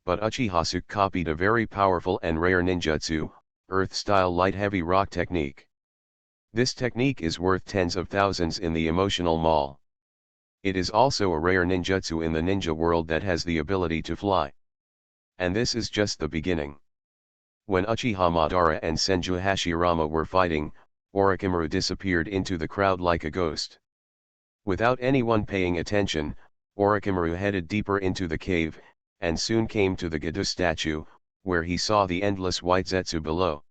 But Uchiha copied a very powerful and rare ninjutsu, earth-style light-heavy rock technique. This technique is worth tens of thousands in the emotional mall. It is also a rare ninjutsu in the ninja world that has the ability to fly. And this is just the beginning. When Uchiha Madara and Senju Hashirama were fighting, Orochimaru disappeared into the crowd like a ghost. Without anyone paying attention, Orochimaru headed deeper into the cave, and soon came to the Gedo statue, where he saw the endless white Zetsu below.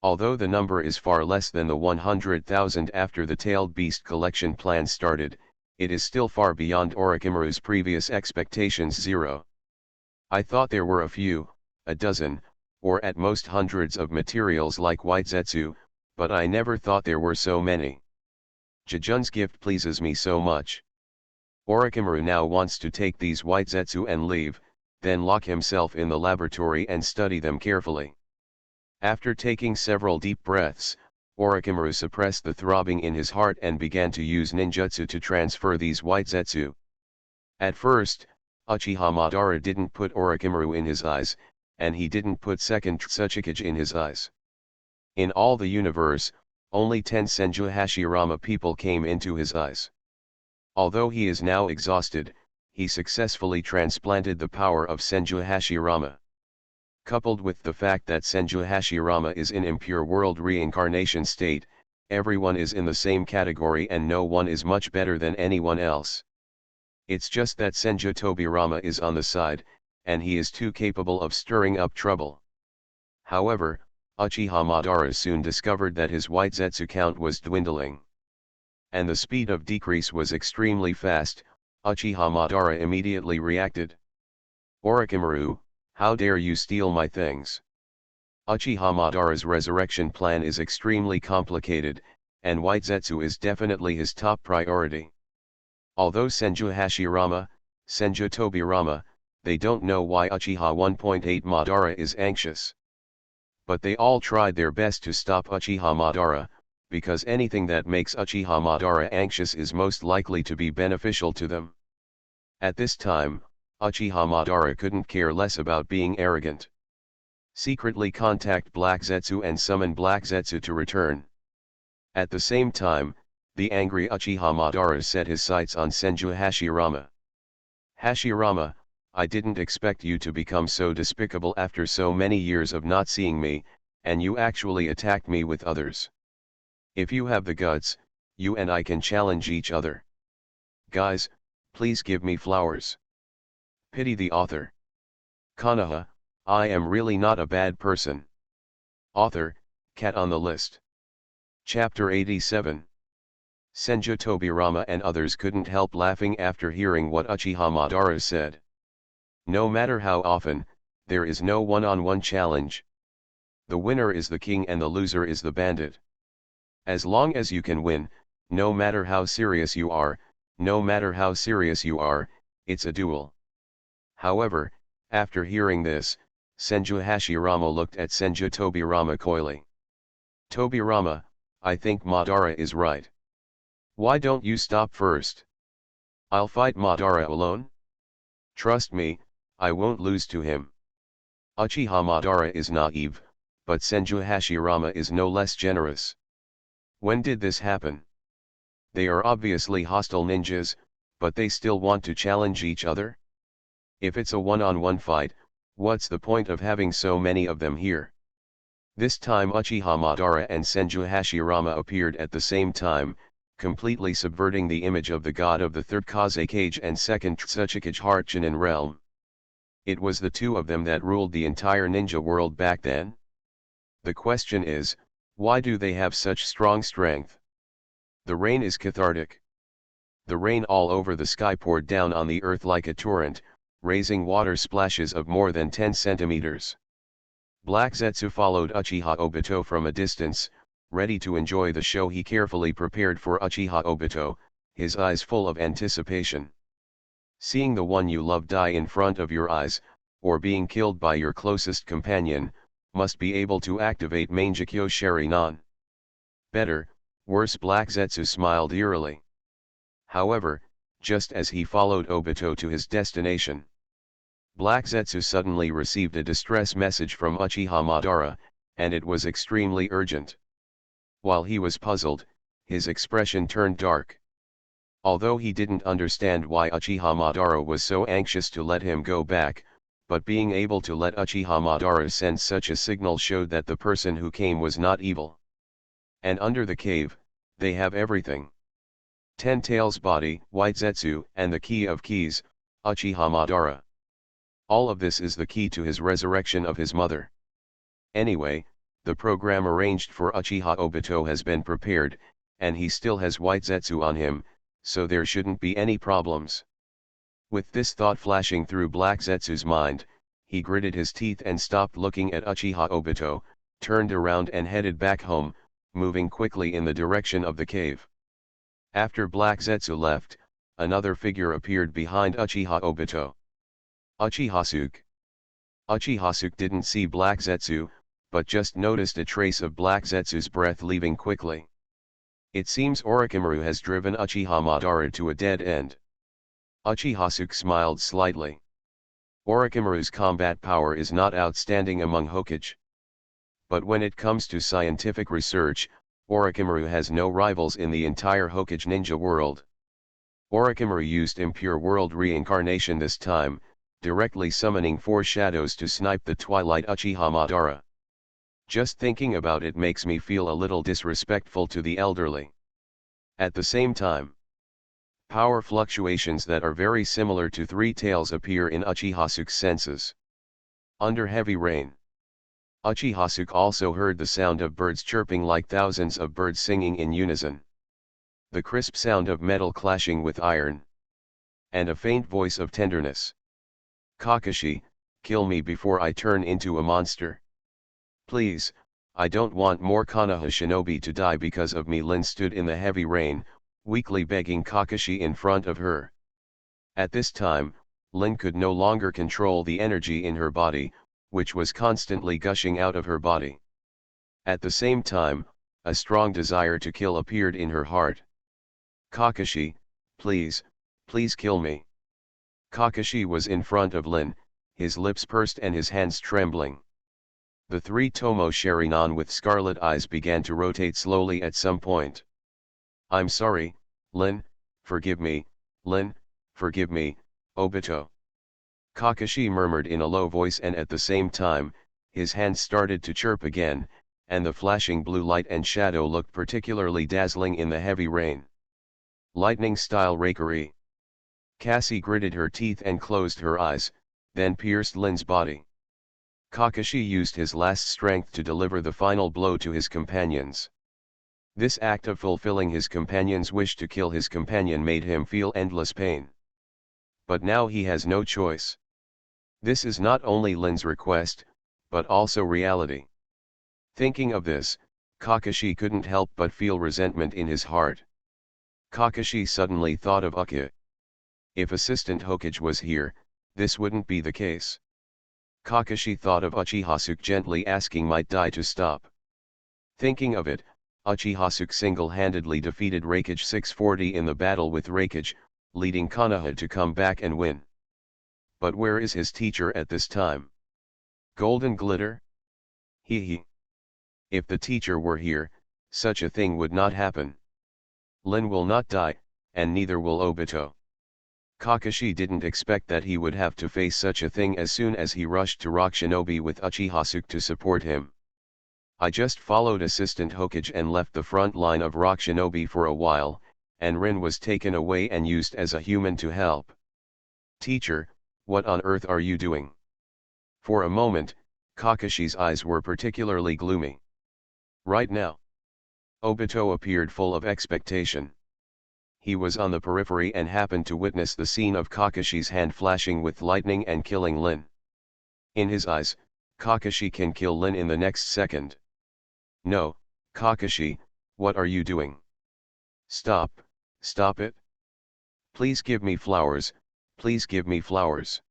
Although the number is far less than the 100,000 after the Tailed Beast collection plan started, it is still far beyond Orochimaru's previous expectations. 0. I thought there were a dozen, or at most hundreds of materials like white Zetsu, but I never thought there were so many. Jejun's gift pleases me so much. Orochimaru now wants to take these white Zetsu and leave, then lock himself in the laboratory and study them carefully. After taking several deep breaths, Orochimaru suppressed the throbbing in his heart and began to use ninjutsu to transfer these white Zetsu. At first, Uchiha Madara didn't put Orochimaru in his eyes, and he didn't put second Tsuchikage in his eyes. In all the universe, only 10 Senju Hashirama people came into his eyes. Although he is now exhausted, he successfully transplanted the power of Senju Hashirama. Coupled with the fact that Senju Hashirama is in impure world reincarnation state, everyone is in the same category and no one is much better than anyone else. It's just that Senju Tobirama is on the side, and he is too capable of stirring up trouble. However, Uchiha Madara soon discovered that his white Zetsu count was dwindling. And the speed of decrease was extremely fast. Uchiha Madara immediately reacted. Orochimaru, how dare you steal my things? Uchiha Madara's resurrection plan is extremely complicated, and white Zetsu is definitely his top priority. Although Senju Hashirama, Senju Tobirama, they don't know why Uchiha 1.8 Madara is anxious. But they all tried their best to stop Uchiha Madara, because anything that makes Uchiha Madara anxious is most likely to be beneficial to them. At this time, Uchiha Madara couldn't care less about being arrogant. Secretly contact Black Zetsu and summon Black Zetsu to return. At the same time, the angry Uchiha Madara set his sights on Senju Hashirama. Hashirama, I didn't expect you to become so despicable after so many years of not seeing me, and you actually attacked me with others. If you have the guts, you and I can challenge each other. Guys, please give me flowers. Pity the author. Konoha, I am really not a bad person. Author, Cat on the List. Chapter 87. Senju Tobirama and others couldn't help laughing after hearing what Uchiha Madara said. No matter how often, there is no one-on-one challenge. The winner is the king and the loser is the bandit. As long as you can win, no matter how serious you are, it's a duel. However, after hearing this, Senju Hashirama looked at Senju Tobirama coyly. Tobirama, I think Madara is right. Why don't you stop first? I'll fight Madara alone. Trust me, I won't lose to him. Uchiha Madara is naive, but Senju Hashirama is no less generous. When did this happen? They are obviously hostile ninjas, but they still want to challenge each other? If it's a one-on-one fight, what's the point of having so many of them here? This time Uchiha Madara and Senju Hashirama appeared at the same time, completely subverting the image of the god of the third Kazekage and second Tsuchikage heart Chunin realm. It was the two of them that ruled the entire ninja world back then. The question is, why do they have such strong strength? The rain is cathartic. The rain all over the sky poured down on the earth like a torrent, raising water splashes of more than 10 centimeters. Black Zetsu followed Uchiha Obito from a distance, ready to enjoy the show he carefully prepared for Uchiha Obito, his eyes full of anticipation. Seeing the one you love die in front of your eyes, or being killed by your closest companion, must be able to activate Mangekyo Sharingan. Better, worse, Black Zetsu smiled eerily. However, just as he followed Obito to his destination, Black Zetsu suddenly received a distress message from Uchiha Madara, and it was extremely urgent. While he was puzzled, his expression turned dark. Although he didn't understand why Uchiha Madara was so anxious to let him go back, but being able to let Uchiha Madara send such a signal showed that the person who came was not evil. And under the cave, they have everything. 10 Tails body, White Zetsu, and the key of keys, Uchiha Madara. All of this is the key to his resurrection of his mother. Anyway, the program arranged for Uchiha Obito has been prepared, and he still has White Zetsu on him, so there shouldn't be any problems. With this thought flashing through Black Zetsu's mind, he gritted his teeth and stopped looking at Uchiha Obito, turned around and headed back home, moving quickly in the direction of the cave. After Black Zetsu left, another figure appeared behind Uchiha Obito. Uchihasuke. Uchihasuke didn't see Black Zetsu, but just noticed a trace of Black Zetsu's breath leaving quickly. It seems Orochimaru has driven Uchiha Madara to a dead end. Uchihasuke smiled slightly. Orochimaru's combat power is not outstanding among Hokage. But when it comes to scientific research, Orochimaru has no rivals in the entire Hokage ninja world. Orochimaru used impure world reincarnation this time, directly summoning 4 shadows to snipe the Twilight Uchiha Madara. Just thinking about it makes me feel a little disrespectful to the elderly. At the same time, power fluctuations that are very similar to 3 Tails appear in Uchihasuke's senses. Under heavy rain, Uchihasuke also heard the sound of birds chirping like thousands of birds singing in unison. The crisp sound of metal clashing with iron. And a faint voice of tenderness. Kakashi, kill me before I turn into a monster. Please, I don't want more Konoha shinobi to die because of me. Lin stood in the heavy rain, weakly begging Kakashi in front of her. At this time, Lin could no longer control the energy in her body, which was constantly gushing out of her body. At the same time, a strong desire to kill appeared in her heart. Kakashi, please, please kill me. Kakashi was in front of Lin, his lips pursed and his hands trembling. The 3 Tomo Sharingan with scarlet eyes began to rotate slowly at some point. I'm sorry, Lin, forgive me, Lin, forgive me, Obito. Kakashi murmured in a low voice, and at the same time, his hands started to chirp again, and the flashing blue light and shadow looked particularly dazzling in the heavy rain. Lightning-style rakery. Cassie gritted her teeth and closed her eyes, then pierced Lin's body. Kakashi used his last strength to deliver the final blow to his companions. This act of fulfilling his companion's wish to kill his companion made him feel endless pain. But now he has no choice. This is not only Lin's request, but also reality. Thinking of this, Kakashi couldn't help but feel resentment in his heart. Kakashi suddenly thought of Uchiha. If Assistant Hokage was here, this wouldn't be the case. Kakashi thought of Uchiha gently asking Might Dai to stop. Thinking of it, Uchiha single-handedly defeated Raikage 640 in the battle with Raikage, leading Konoha to come back and win. But where is his teacher at this time? Golden Glitter? Hee. If the teacher were here, such a thing would not happen. Lin will not die, and neither will Obito. Kakashi didn't expect that he would have to face such a thing as soon as he rushed to Rock Shinobi with Uchiha to support him. I just followed Assistant Hokage and left the front line of Rock Shinobi for a while, and Rin was taken away and used as a human to help. Teacher, what on earth are you doing? For a moment, Kakashi's eyes were particularly gloomy. Right now. Obito appeared full of expectation. He was on the periphery and happened to witness the scene of Kakashi's hand flashing with lightning and killing Lin. In his eyes, Kakashi can kill Lin in the next second. No, Kakashi, what are you doing? Stop it. Please give me flowers, please give me flowers.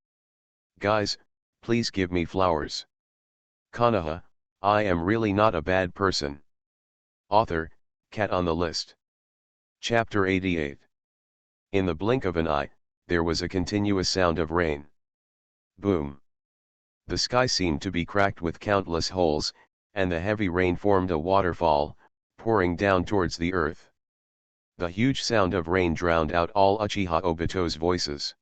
Guys, please give me flowers. Konoha, I am really not a bad person. Author, Cat on the List. Chapter 88. In the blink of an eye, there was a continuous sound of rain. Boom. The sky seemed to be cracked with countless holes, and the heavy rain formed a waterfall, pouring down towards the earth. The huge sound of rain drowned out all Uchiha Obito's voices.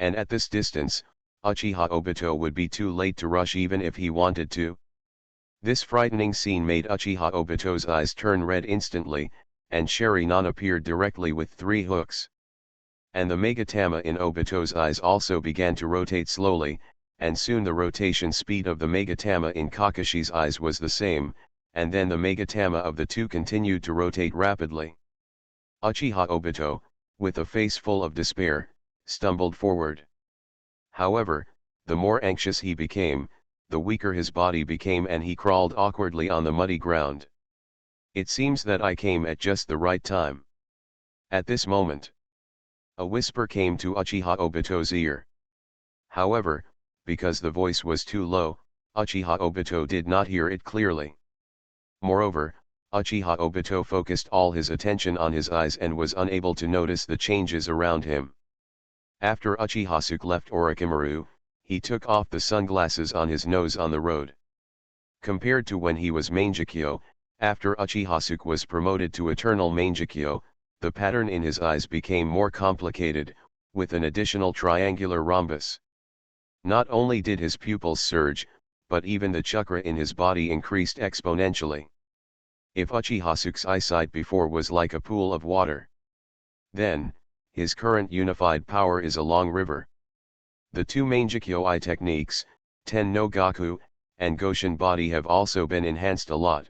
And at this distance, Uchiha Obito would be too late to rush even if he wanted to. This frightening scene made Uchiha Obito's eyes turn red instantly, and Sharingan appeared directly with 3 hooks. And the Megatama in Obito's eyes also began to rotate slowly, and soon the rotation speed of the Megatama in Kakashi's eyes was the same, and then the Megatama of the two continued to rotate rapidly. Uchiha Obito, with a face full of despair, stumbled forward. However, the more anxious he became, the weaker his body became and he crawled awkwardly on the muddy ground. It seems that I came at just the right time. At this moment, a whisper came to Uchiha Obito's ear. However, because the voice was too low, Uchiha Obito did not hear it clearly. Moreover, Uchiha Obito focused all his attention on his eyes and was unable to notice the changes around him. After Uchiha left Orochimaru, he took off the sunglasses on his nose on the road. Compared to when he was Mangekyo, after Uchiha was promoted to Eternal Mangekyo, the pattern in his eyes became more complicated, with an additional triangular rhombus. Not only did his pupils surge, but even the chakra in his body increased exponentially. If Uchiha eyesight before was like a pool of water, then, his current unified power is a long river. The 2 Mangekyo eye techniques, Ten no Gaku, and Goshin body have also been enhanced a lot.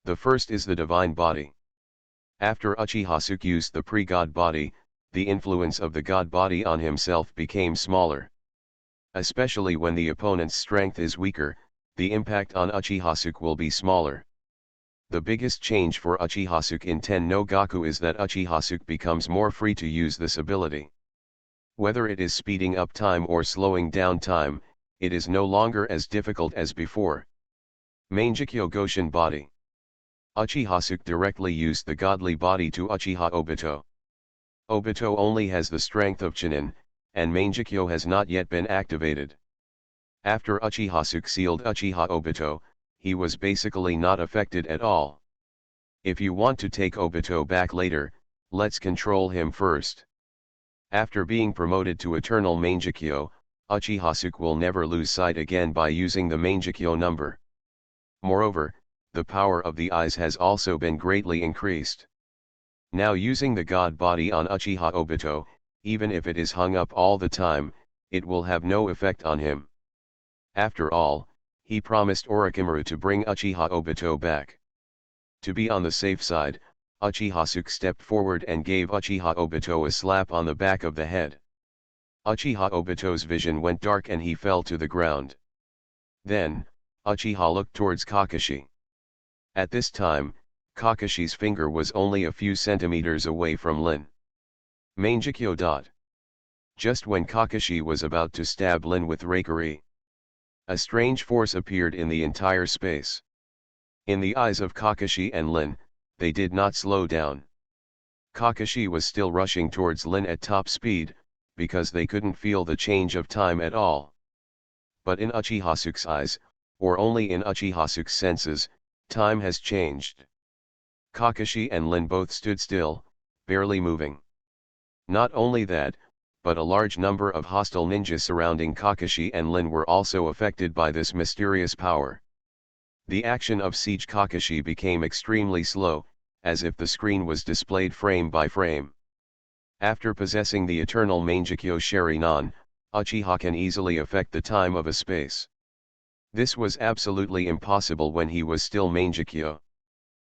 The first is the divine body. After Uchiha used the pre-god body, the influence of the god body on himself became smaller. Especially when the opponent's strength is weaker, the impact on Uchiha will be smaller. The biggest change for Uchiha in Ten no Gaku is that Uchiha becomes more free to use this ability. Whether it is speeding up time or slowing down time, it is no longer as difficult as before. Mangekyo Goshin body. Uchiha directly used the godly body to Uchiha Obito. Obito only has the strength of Chunin, and Mangekyo has not yet been activated. After Uchiha sealed Uchiha Obito, he was basically not affected at all. If you want to take Obito back later, let's control him first. After being promoted to Eternal Mangekyo, Uchiha will never lose sight again by using the Mangekyo number. Moreover, the power of the eyes has also been greatly increased. Now using the god body on Uchiha Obito, even if it is hung up all the time, it will have no effect on him. After all, he promised Orochimaru to bring Uchiha Obito back. To be on the safe side, Uchiha stepped forward and gave Uchiha Obito a slap on the back of the head. Uchiha Obito's vision went dark and he fell to the ground. Then, Uchiha looked towards Kakashi. At this time, Kakashi's finger was only a few centimeters away from Lin. Mangekyo. Just when Kakashi was about to stab Lin with Reikari, a strange force appeared in the entire space. In the eyes of Kakashi and Lin, they did not slow down. Kakashi was still rushing towards Lin at top speed, because they couldn't feel the change of time at all. But in Uchihasuke's eyes, or only in Uchihasuke's senses, time has changed. Kakashi and Lin both stood still, barely moving. Not only that, but a large number of hostile ninjas surrounding Kakashi and Lin were also affected by this mysterious power. The action of Siege Kakashi became extremely slow, as if the screen was displayed frame by frame. After possessing the eternal Mangekyo Sharingan, Uchiha can easily affect the time of a space. This was absolutely impossible when he was still Mangekyo.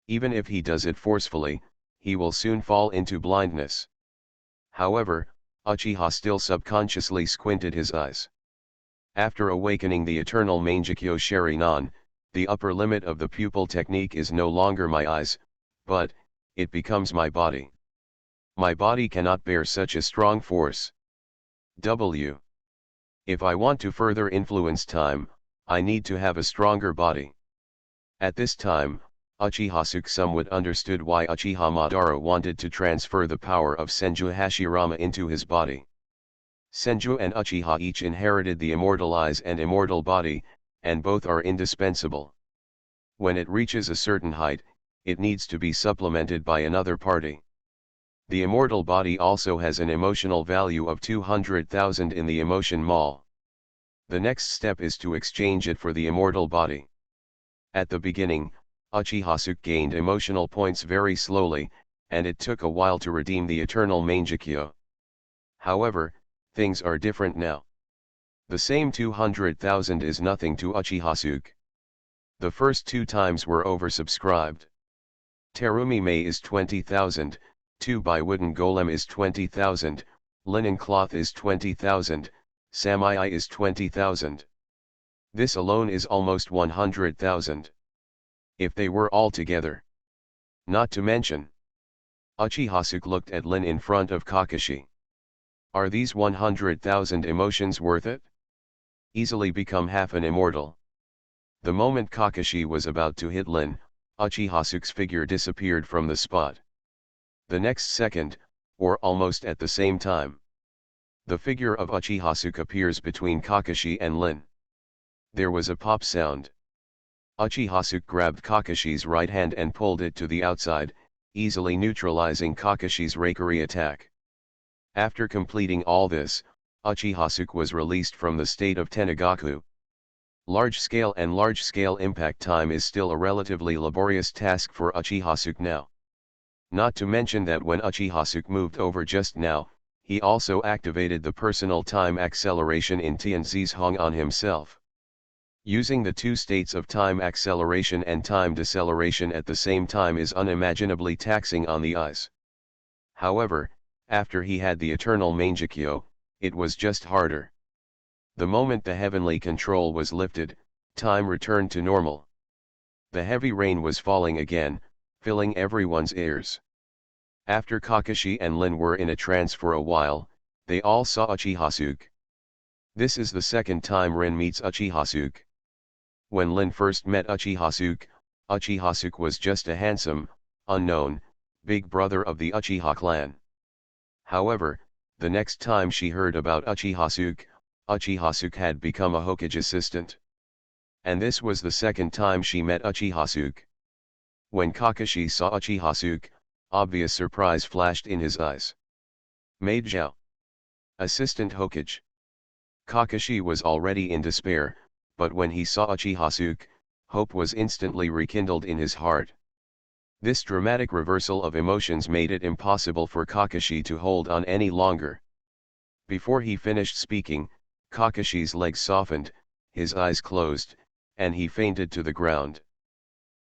Even if he does it forcefully, he will soon fall into blindness. However, Uchiha still subconsciously squinted his eyes. After awakening the eternal Mangekyo Sharingan, the upper limit of the pupil technique is no longer my eyes, but it becomes my body. My body cannot bear such a strong force. If I want to further influence time, I need to have a stronger body. At this time, Uchihasuke somewhat understood why Uchiha Madara wanted to transfer the power of Senju Hashirama into his body. Senju and Uchiha each inherited the immortal eyes and immortal body, and both are indispensable. When it reaches a certain height, it needs to be supplemented by another party. The immortal body also has an emotional value of 200,000 in the emotion mall. The next step is to exchange it for the immortal body. At the beginning, Uchihasuke gained emotional points very slowly, and it took a while to redeem the eternal Mangekyo. However, things are different now. The same 200,000 is nothing to Uchihasuke. The first 2 times were oversubscribed. Terumi Mei is 20,000, 2 by wooden golem is 20,000, linen cloth is 20,000, Samai is 20,000. This alone is almost 100,000. If they were all together. Not to mention. Uchihasuke looked at Lin in front of Kakashi. Are these 100,000 emotions worth it? Easily become half an immortal. The moment Kakashi was about to hit Lin, Uchihasuke's figure disappeared from the spot. The next second, or almost at the same time, the figure of Uchihasuke appears between Kakashi and Lin. There was a pop sound. Uchihasuke grabbed Kakashi's right hand and pulled it to the outside, easily neutralizing Kakashi's Reikari attack. After completing all this, Uchihasuke was released from the state of Tenugaku. Large-scale and large-scale impact time is still a relatively laborious task for Uchihasuke now. Not to mention that when Uchihasuke moved over just now, he also activated the personal time acceleration in Tianzi's Hong on himself. Using the 2 states of time acceleration and time deceleration at the same time is unimaginably taxing on the eyes. However, after he had the eternal Mangekyo, it was just harder. The moment the heavenly control was lifted, time returned to normal. The heavy rain was falling again, filling everyone's ears. After Kakashi and Lin were in a trance for a while, they all saw Uchihasuke. This is the second time Rin meets Uchihasuke. When Lin first met Uchihasuke, Uchihasuke was just a handsome, unknown, big brother of the Uchiha clan. However, the next time she heard about Uchihasuke, Uchihasuke had become a Hokage assistant. And this was the second time she met Uchihasuke. When Kakashi saw Uchihasuke, obvious surprise flashed in his eyes. Maid Zhao. Assistant Hokage. Kakashi was already in despair, but when he saw Uchihasuke, hope was instantly rekindled in his heart. This dramatic reversal of emotions made it impossible for Kakashi to hold on any longer. Before he finished speaking, Kakashi's legs softened, his eyes closed, and he fainted to the ground.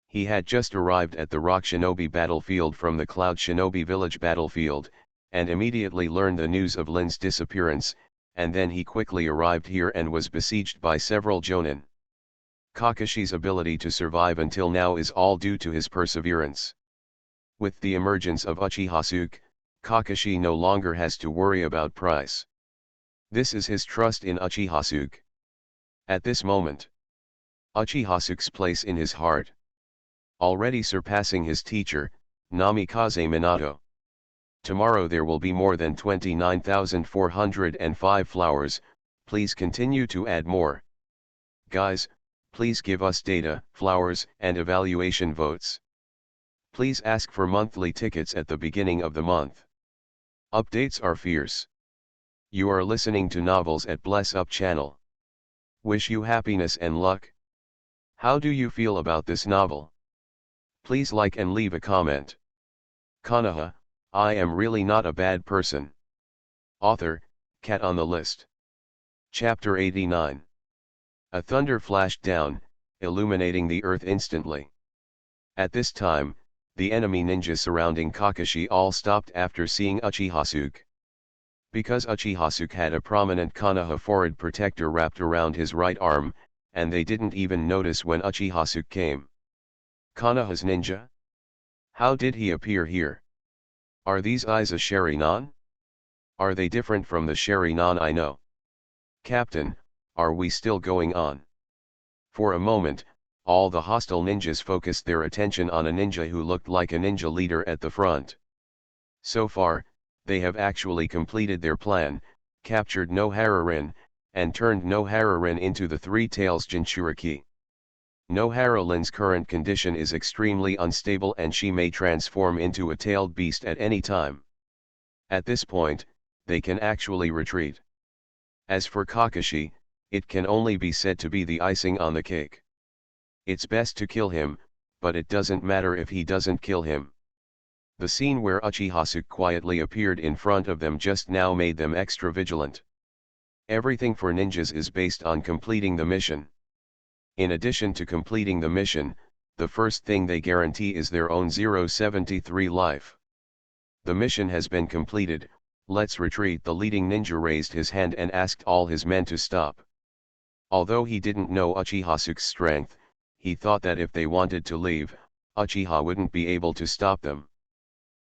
He had just arrived at the Rock Shinobi battlefield from the Cloud Shinobi village battlefield, and immediately learned the news of Lin's disappearance, and then he quickly arrived here and was besieged by several jonin. Kakashi's ability to survive until now is all due to his perseverance. With the emergence of Uchihasuke, Kakashi no longer has to worry about price. This is his trust in Uchihasuke. At this moment, Uchihasuke's place in his heart, already surpassing his teacher, Namikaze Minato. Tomorrow there will be more than 29,405 flowers, please continue to add more. Guys, please give us data, flowers, and evaluation votes. Please ask for monthly tickets at the beginning of the month. Updates are fierce. You are listening to Novels at Bless Up channel. Wish you happiness and luck. How do you feel about this novel? Please like and leave a comment. Konoha, I am really not a bad person. Author, Cat on the List. Chapter 89. A thunder flashed down, illuminating the earth instantly. At this time, the enemy ninjas surrounding Kakashi all stopped after seeing Uchihasuke. Because Uchihasuke had a prominent Konoha forward protector wrapped around his right arm, and they didn't even notice when Uchihasuke came. Konoha's ninja? How did he appear here? Are these eyes a Sharingan? Are they different from the Sharingan I know? Captain, are we still going on? For a moment, all the hostile ninjas focused their attention on a ninja who looked like a ninja leader at the front. So far, they have actually completed their plan, captured Nohara-rin, and turned Nohara-rin into the Three Tails Jinchuriki. Nohara-rin's current condition is extremely unstable and she may transform into a tailed beast at any time. At this point, they can actually retreat. As for Kakashi, it can only be said to be the icing on the cake. It's best to kill him, but it doesn't matter if he doesn't kill him. The scene where Uchihasuke quietly appeared in front of them just now made them extra vigilant. Everything for ninjas is based on completing the mission. In addition to completing the mission, the first thing they guarantee is their own 073 life. The mission has been completed, let's retreat. The leading ninja raised his hand and asked all his men to stop. Although he didn't know Uchihasuke's strength, he thought that if they wanted to leave, Uchiha wouldn't be able to stop them.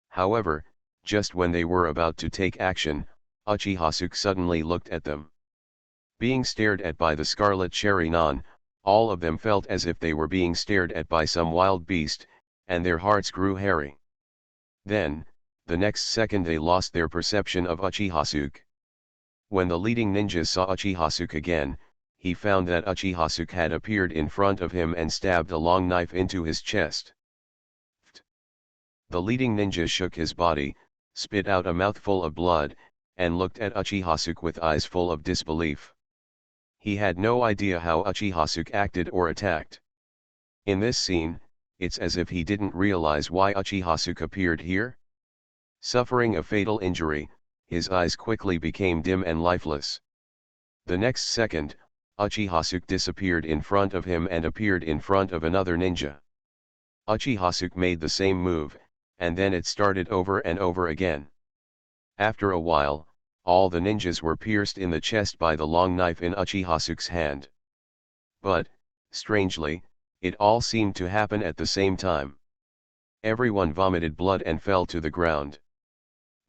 However, just when they were about to take action, Uchihasuke suddenly looked at them. Being stared at by the Scarlet Sharingan, all of them felt as if they were being stared at by some wild beast, and their hearts grew hairy. Then, the next second they lost their perception of Uchihasuke. When the leading ninjas saw Uchihasuke again, he found that Uchihasuke had appeared in front of him and stabbed a long knife into his chest. The leading ninja shook his body, spit out a mouthful of blood, and looked at Uchihasuke with eyes full of disbelief. He had no idea how Uchihasuke acted or attacked. In this scene, it's as if he didn't realize why Uchihasuke appeared here. Suffering a fatal injury, his eyes quickly became dim and lifeless. The next second, Uchihasuke disappeared in front of him and appeared in front of another ninja. Uchihasuke made the same move, and then it started over and over again. After a while, all the ninjas were pierced in the chest by the long knife in Uchihasuke's hand. But, strangely, it all seemed to happen at the same time. Everyone vomited blood and fell to the ground.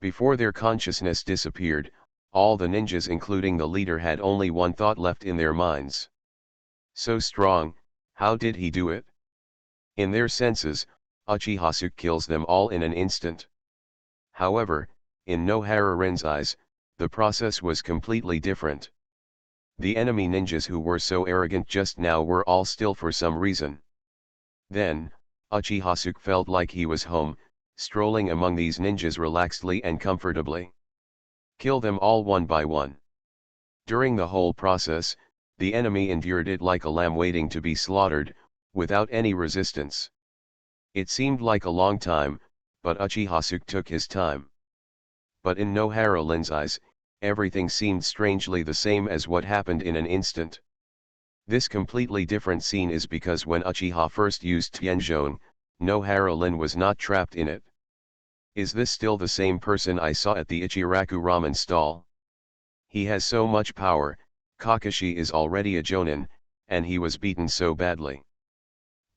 Before their consciousness disappeared, all the ninjas including the leader had only one thought left in their minds. So strong, how did he do it? In their senses, Uchihasuke kills them all in an instant. However, in Nohara-rin's eyes, the process was completely different. The enemy ninjas who were so arrogant just now were all still for some reason. Then, Uchihasuke felt like he was home, strolling among these ninjas relaxedly and comfortably. Kill them all one by one. During the whole process, the enemy endured it like a lamb waiting to be slaughtered, without any resistance. It seemed like a long time, but Uchihasuke took his time. But in Nohara-rin's eyes, everything seemed strangely the same as what happened in an instant. This completely different scene is because when Uchiha first used Tianzhong, Nohara-rin was not trapped in it. Is this still the same person I saw at the Ichiraku ramen stall? He has so much power, Kakashi is already a jonin, and he was beaten so badly.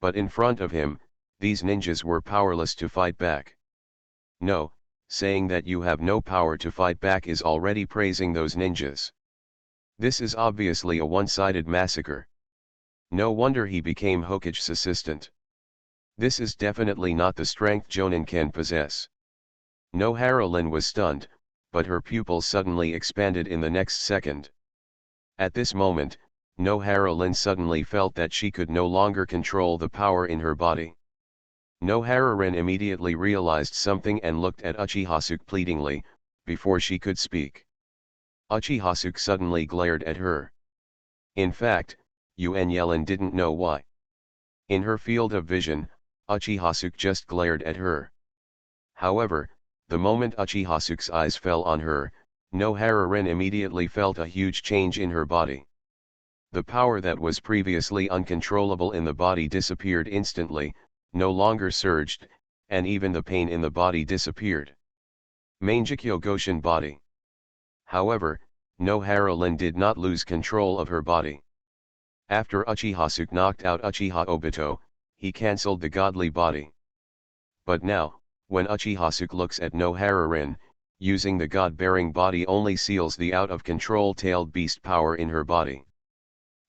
But in front of him, these ninjas were powerless to fight back. No, saying that you have no power to fight back is already praising those ninjas. This is obviously a one-sided massacre. No wonder he became Hokage's assistant. This is definitely not the strength Jonin can possess. Nohara Lin was stunned, but her pupils suddenly expanded in the next second. At this moment, Nohara Lin suddenly felt that she could no longer control the power in her body. Nohara Rin immediately realized something and looked at Uchiha pleadingly, before she could speak. Uchiha suddenly glared at her. In fact, Yuan Yelin didn't know why. In her field of vision, Uchiha just glared at her. However, the moment Uchiha eyes fell on her, Nohara Rin immediately felt a huge change in her body. The power that was previously uncontrollable in the body disappeared instantly, no longer surged, and even the pain in the body disappeared. Mangekyo Goshin body. However, Nohara Lin did not lose control of her body. After Uchiha knocked out Uchiha Obito, he cancelled the godly body. But now, when Uchiha looks at Nohara Rin, using the god-bearing body only seals the out-of-control tailed beast power in her body.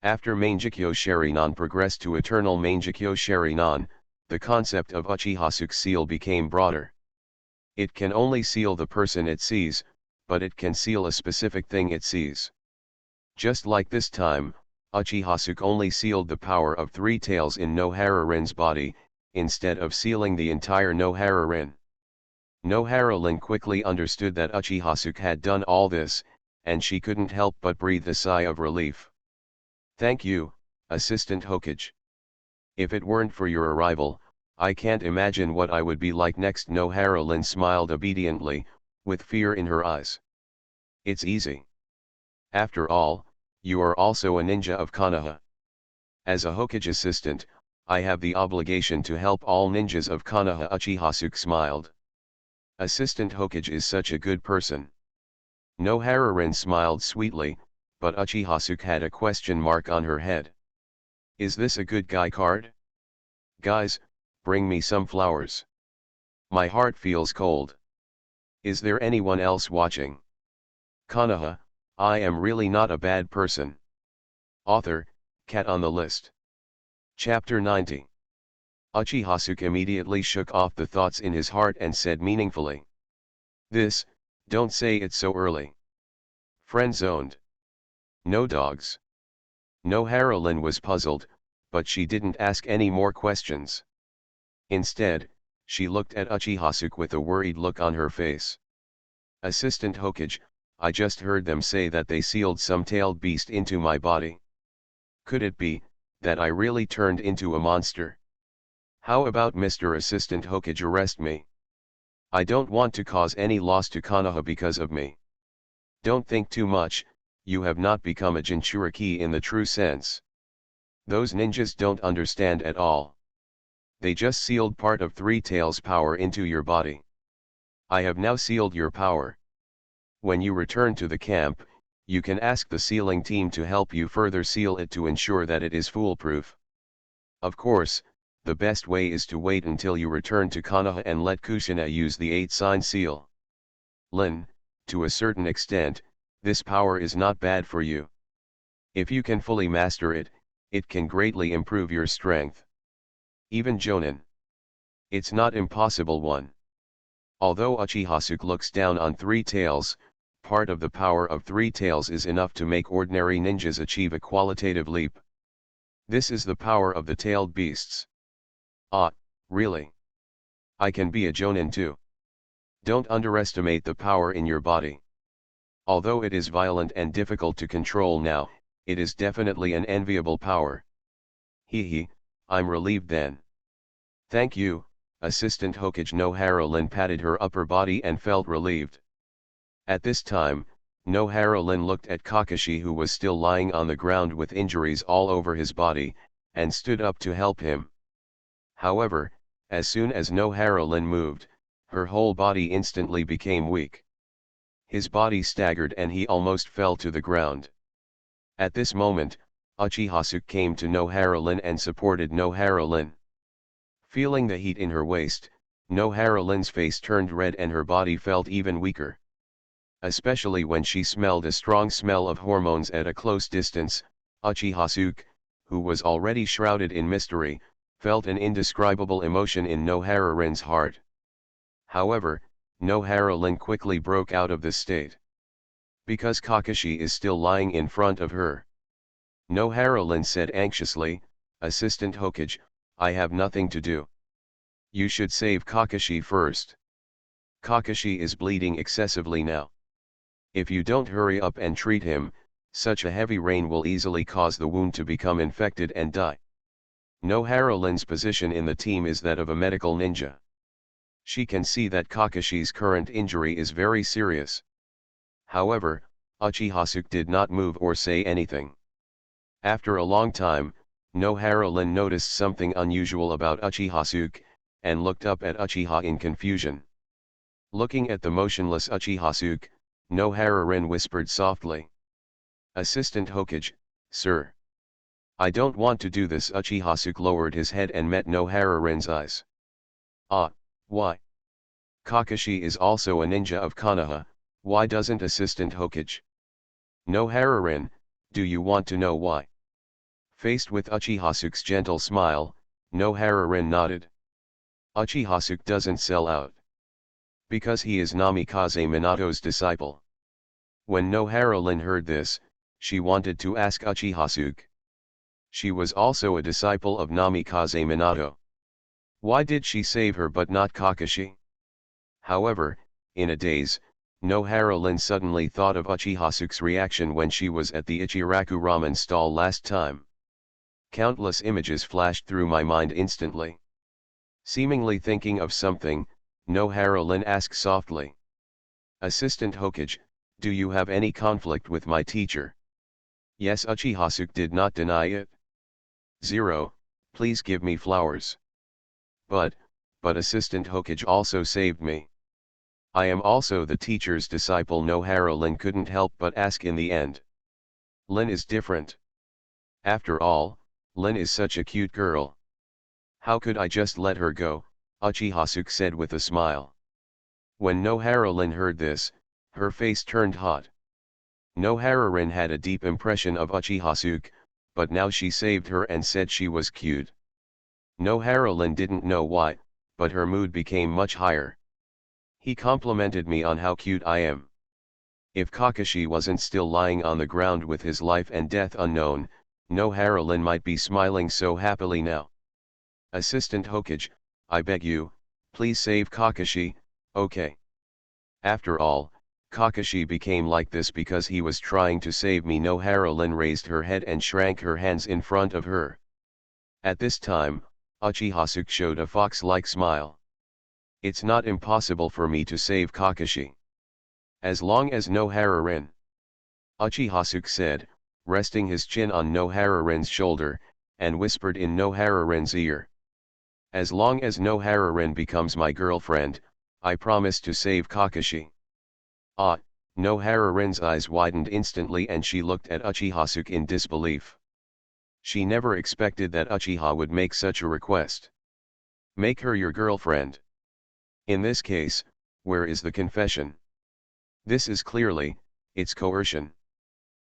After Mangekyo Sharingan progressed to Eternal Mangekyo Sharingan, the concept of Uchiha seal became broader. It can only seal the person it sees, but it can seal a specific thing it sees. Just like this time, Uchiha only sealed the power of three tails in Nohara Rin's body, instead of sealing the entire Nohara Rin. Nohara Lin quickly understood that Uchiha had done all this, and she couldn't help but breathe a sigh of relief. Thank you, Assistant Hokage. If it weren't for your arrival, I can't imagine what I would be like next. Nohara Lin smiled obediently, with fear in her eyes. It's easy. After all, you are also a ninja of Konoha. As a Hokage assistant, I have the obligation to help all ninjas of Konoha. Uchiha smiled. Assistant Hokage is such a good person. Nohara Rin smiled sweetly, but Uchiha had a question mark on her head. Is this a good guy card? Guys, bring me some flowers. My heart feels cold. Is there anyone else watching? Konoha, I am really not a bad person. Author, Cat on the List. Chapter 90. Uchiha immediately shook off the thoughts in his heart and said meaningfully. Don't say it so early. Friend-zoned. No dogs. Nohara Lin was puzzled, but she didn't ask any more questions. Instead, she looked at Uchiha with a worried look on her face. Assistant Hokage, I just heard them say that they sealed some tailed beast into my body. Could it be that I really turned into a monster? How about Mr. Assistant Hokage arrest me? I don't want to cause any loss to Konoha because of me. Don't think too much, you have not become a Jinchuriki in the true sense. Those ninjas don't understand at all. They just sealed part of Three Tails' power into your body. I have now sealed your power. When you return to the camp, you can ask the sealing team to help you further seal it to ensure that it is foolproof. Of course, the best way is to wait until you return to Konoha and let Kushina use the 8-sign seal. Lin, to a certain extent, this power is not bad for you. If you can fully master it, it can greatly improve your strength. Even Jonin. It's not impossible one. Although Uchiha looks down on Three Tails, part of the power of Three Tails is enough to make ordinary ninjas achieve a qualitative leap. This is the power of the tailed beasts. Ah, really? I can be a Jonin too. Don't underestimate the power in your body. Although it is violent and difficult to control now, it is definitely an enviable power. Hee, I'm relieved then. Thank you, Assistant Hokage. Nohara Lin patted her upper body and felt relieved. At this time, Nohara Lin looked at Kakashi, who was still lying on the ground with injuries all over his body, and stood up to help him. However, as soon as Nohara Lin moved, her whole body instantly became weak. His body staggered and he almost fell to the ground. At this moment, Uchiha came to Nohara-Lin and supported Nohara-Lin. Feeling the heat in her waist, Nohara-Lin's face turned red and her body felt even weaker. Especially when she smelled a strong smell of hormones at a close distance, Uchiha, who was already shrouded in mystery, felt an indescribable emotion in Nohara-Rin's heart. However, Nohara-Lin quickly broke out of this state. Because Kakashi is still lying in front of her. Nohara-Lin said anxiously, "Assistant Hokage, I have nothing to do. You should save Kakashi first. Kakashi is bleeding excessively now. If you don't hurry up and treat him, such a heavy rain will easily cause the wound to become infected and die." Nohara-Lin's position in the team is that of a medical ninja. She can see that Kakashi's current injury is very serious. However, Uchiha did not move or say anything. After a long time, Nohara-Lin noticed something unusual about Uchiha, and looked up at Uchiha in confusion. Looking at the motionless Uchiha, Nohara-Rin whispered softly. "Assistant Hokage, sir. I don't want to do this." Uchiha lowered his head and met Nohara-Rin's eyes. "Ah, why? Kakashi is also a ninja of Konoha, why doesn't Assistant Hokage?" "Nohara-Rin, do you want to know why?" Faced with Uchiha-su's gentle smile, Nohara-Rin nodded. "Uchiha doesn't sell out. Because he is Namikaze Minato's disciple." When Nohara-Rin heard this, she wanted to ask Uchiha. She was also a disciple of Namikaze Minato. Why did she save her but not Kakashi? However, in a daze, Nohara-Rin suddenly thought of Uchiha-su's reaction when she was at the Ichiraku ramen stall last time. Countless images flashed through my mind instantly. Seemingly thinking of something, Nohara-Rin asked softly. "Assistant Hokage, do you have any conflict with my teacher?" "Yes." Uchiha did not deny it. "0, please give me flowers." But Assistant Hokage also saved me. I am also the teacher's disciple." Nohara-Rin couldn't help but ask in the end. "Lin is different. After all, Lin is such a cute girl. How could I just let her go?" Uchiha said with a smile. When Nohara-Rin heard this, her face turned hot. Nohara-Rin had a deep impression of Uchiha, but now she saved her and said she was cute. Nohara-Rin didn't know why, but her mood became much higher. "He complimented me on how cute I am. If Kakashi wasn't still lying on the ground with his life and death unknown, Nohara-Rin might be smiling so happily now. Assistant Hokage, I beg you, please save Kakashi, okay? After all, Kakashi became like this because he was trying to save me." Nohara-Rin raised her head and shrank her hands in front of her. At this time, Uchiha showed a fox-like smile. "It's not impossible for me to save Kakashi. As long as Nohara-Rin." Uchiha said, resting his chin on Nohara-Rin's shoulder, and whispered in Nohara-Rin's ear. "As long as Nohara-Rin becomes my girlfriend, I promise to save Kakashi." Ah, Nohara-Rin's eyes widened instantly and she looked at Uchiha in disbelief. She never expected that Uchiha would make such a request. "Make her your girlfriend. In this case, where is the confession? This is clearly, it's coercion.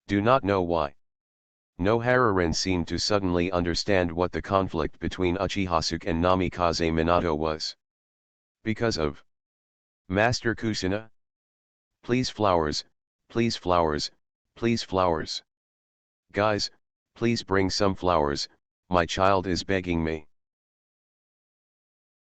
Do not know why." Nohara-Rin seemed to suddenly understand what the conflict between Uchiha and Namikaze Minato was. Because of Master Kusina? "Please flowers, please flowers, please flowers. Guys, please bring some flowers, my child is begging me."